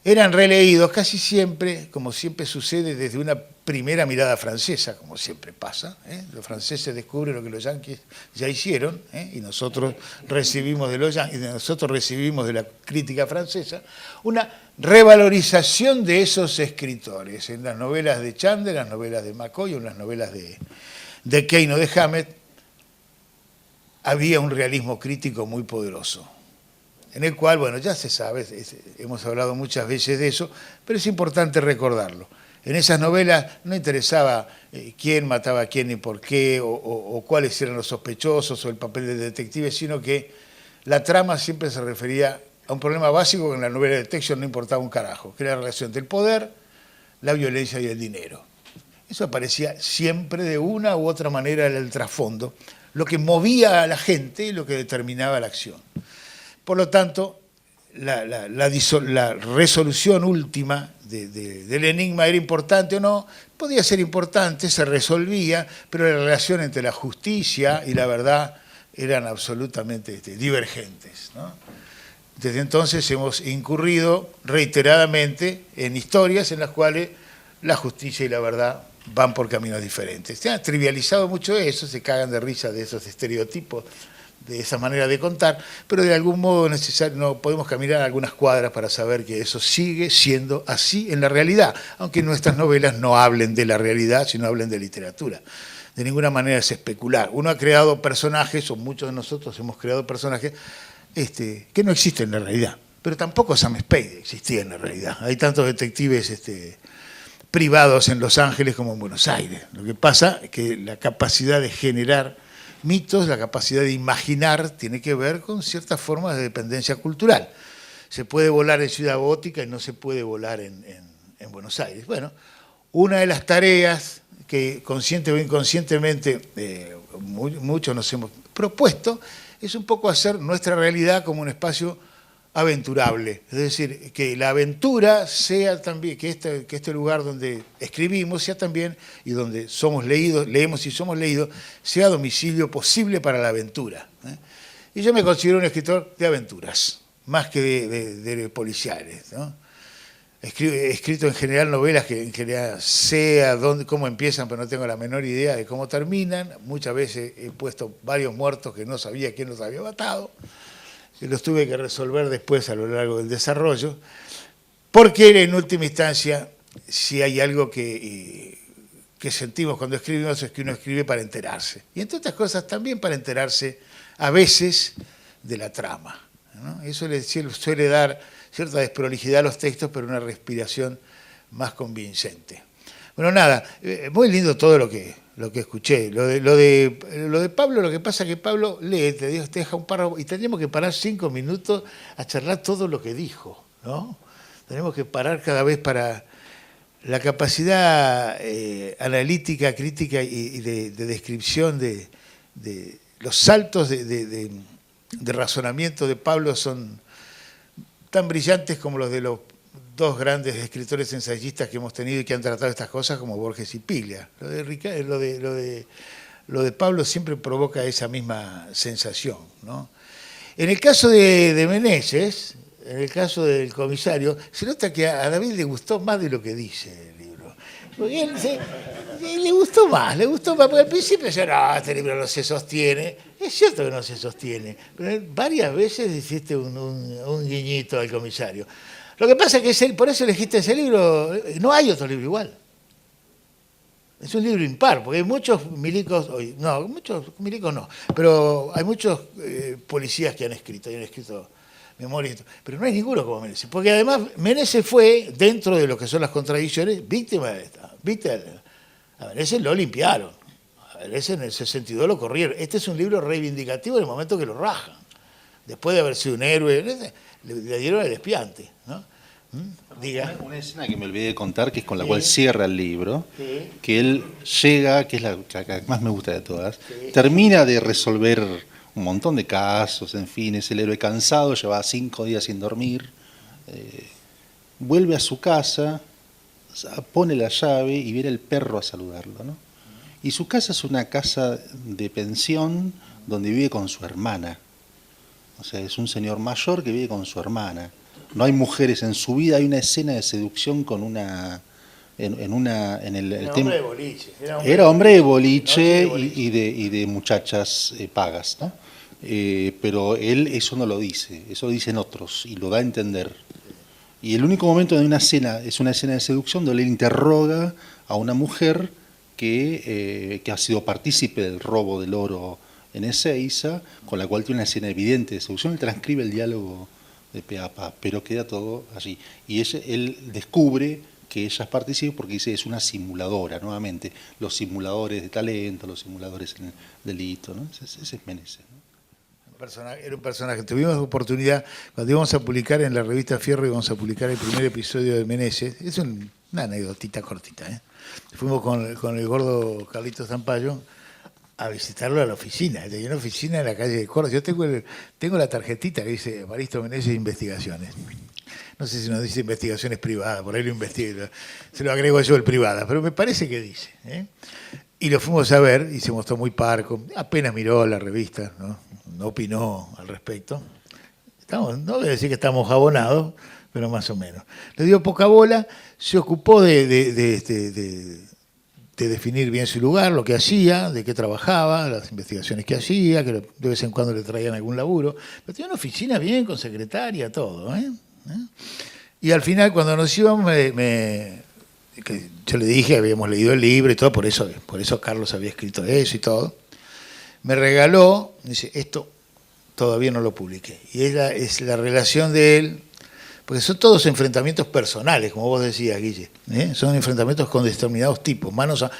eran releídos casi siempre, como siempre sucede, desde una primera mirada francesa, como siempre pasa, ¿eh? Los franceses descubren lo que los yanquis ya hicieron, ¿eh? Y nosotros recibimos de los yanquis, nosotros recibimos de la crítica francesa una revalorización de esos escritores en las novelas de Chandler, en las novelas de McCoy, en las novelas de Kane o de Hammett. Había un realismo crítico muy poderoso, en el cual, bueno, ya se sabe, hemos hablado muchas veces de eso, pero es importante recordarlo. En esas novelas no interesaba quién mataba a quién y por qué, o cuáles eran los sospechosos, o el papel del detective, sino que la trama siempre se refería a un problema básico que en la novela de Detection no importaba un carajo, que era la relación entre el poder, la violencia y el dinero. Eso aparecía siempre de una u otra manera en el trasfondo, lo que movía a la gente y lo que determinaba la acción. Por lo tanto, la resolución última del enigma era importante o no, podía ser importante, se resolvía, pero la relación entre la justicia y la verdad eran absolutamente divergentes, ¿no? Desde entonces hemos incurrido reiteradamente en historias en las cuales la justicia y la verdad van por caminos diferentes. Se ha trivializado mucho eso, se cagan de risa de esos estereotipos, de esa manera de contar, pero de algún modo necesario, no podemos caminar algunas cuadras para saber que eso sigue siendo así en la realidad, aunque nuestras novelas no hablen de la realidad, sino hablen de literatura. De ninguna manera es especular. Uno ha creado personajes, o muchos de nosotros hemos creado personajes, que no existen en la realidad, pero tampoco Sam Spade existía en la realidad. Hay tantos detectives privados en Los Ángeles como en Buenos Aires. Lo que pasa es que la capacidad de generar mitos, la capacidad de imaginar, tiene que ver con ciertas formas de dependencia cultural. se puede volar en Ciudad Gótica y no se puede volar en Buenos Aires. Bueno, una de las tareas que consciente o inconscientemente muchos nos hemos propuesto es un poco hacer nuestra realidad como un espacio aventurable. Es decir, que la aventura sea también, que este lugar donde escribimos sea también, y donde somos leídos, leemos y somos leídos, sea domicilio posible para la aventura. Y yo me considero un escritor de aventuras, más que de policiales, ¿no? He escrito en general novelas que en general sé cómo empiezan, pero no tengo la menor idea de cómo terminan. Muchas veces he puesto varios muertos que no sabía quién los había matado, y los tuve que resolver después a lo largo del desarrollo, porque en última instancia, si hay algo que sentimos cuando escribimos, es que uno escribe para enterarse. Y entre otras cosas también para enterarse a veces de la trama, ¿no? Eso le suele dar cierta desprolijidad a los textos, pero una respiración más convincente. Bueno, nada, muy lindo todo lo que escuché. Lo de Pablo, lo que pasa es que Pablo lee, te deja un párrafo y tendríamos que parar 5 minutos a charlar todo lo que dijo, ¿no? Tenemos que parar cada vez para la capacidad analítica, crítica y de descripción de los saltos de razonamiento de Pablo son tan brillantes como los de los dos grandes escritores ensayistas que hemos tenido y que han tratado estas cosas, como Borges y Piglia. Lo de Pablo siempre provoca esa misma sensación, ¿no? En el caso de Meneses, en el caso del comisario, se nota que a David le gustó más de lo que dice el libro. Porque él le gustó más, porque al principio decía, no, este libro no se sostiene. Es cierto que no se sostiene, pero varias veces hiciste un guiñito al comisario. Lo que pasa es que por eso elegiste ese libro, no hay otro libro igual. Es un libro impar, porque hay muchos milicos, no, pero hay muchos policías que han escrito memorias, pero no hay ninguno como Meneses, porque además Meneses fue, dentro de lo que son las contradicciones, víctima de esta. A Meneses lo limpiaron, a Meneses en el 62 lo corrieron. Este es un libro reivindicativo en el momento que lo rajan. Después de haber sido un héroe, le dieron el espiante, ¿no? Diga. Una escena que me olvidé de contar, que es con la cual cierra el libro, que él llega, que es la que más me gusta de todas, termina de resolver un montón de casos, en fin, es el héroe cansado, lleva 5 días sin dormir, vuelve a su casa, pone la llave y viene el perro a saludarlo, ¿no? Y su casa es una casa de pensión donde vive con su hermana. O sea, es un señor mayor que vive con su hermana. No hay mujeres en su vida, hay una escena de seducción con una... Era hombre de boliche. Era hombre de boliche y de muchachas pagas, ¿no? Pero él eso no lo dice, eso dicen otros y lo da a entender. Y el único momento de una escena es una escena de seducción donde él interroga a una mujer que ha sido partícipe del robo del oro en Ezeiza, con la cual tiene una escena evidente de seducción. Él transcribe el diálogo de pe a pa, pero queda todo allí. Y él descubre que ella es partícipe porque dice es una simuladora, nuevamente, los simuladores de talento, los simuladores en el delito, ¿no? Ese es Meneses, ¿no? Era un personaje. Tuvimos oportunidad, cuando íbamos a publicar en la revista Fierro, íbamos a publicar el primer episodio de Meneses. Es una anécdotita cortita, ¿eh? Fuimos con el gordo Carlitos Zampayo a visitarlo a la oficina. Él tenía una oficina en la calle de Córdoba. Yo tengo la tarjetita que dice Evaristo Meneses Investigaciones. No sé si nos dice investigaciones privadas, por ahí lo investigo, se lo agrego yo el privada, pero me parece que dice, ¿eh? Y lo fuimos a ver y se mostró muy parco, apenas miró la revista, no opinó al respecto. No voy a decir que estamos jabonados, pero más o menos. Le dio poca bola, se ocupó de definir bien su lugar, lo que hacía, de qué trabajaba, las investigaciones que hacía, que de vez en cuando le traían algún laburo. Pero tenía una oficina bien, con secretaria, todo, ¿eh? Y al final, cuando nos íbamos, que yo le dije, habíamos leído el libro y todo, por eso Carlos había escrito eso y todo. Me regaló, dice, esto todavía no lo publiqué. Y es la relación de él, porque son todos enfrentamientos personales, como vos decías, Guille, ¿eh? Son enfrentamientos con determinados tipos,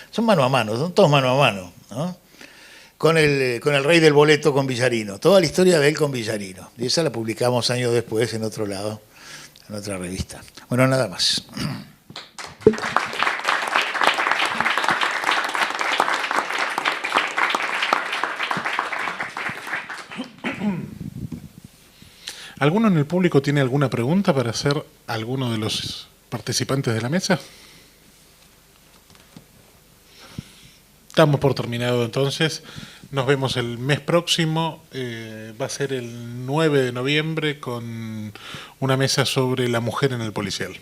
son mano a mano, son todos mano a mano, ¿no? con el rey del boleto con Villarino. Toda la historia de él con Villarino. Y esa la publicamos años después en otro lado, en otra revista. Bueno, nada más. ¿Alguno en el público tiene alguna pregunta para hacer a alguno de los participantes de la mesa? Estamos por terminado entonces. Nos vemos el mes próximo. Va a ser el 9 de noviembre con una mesa sobre la mujer en el policial.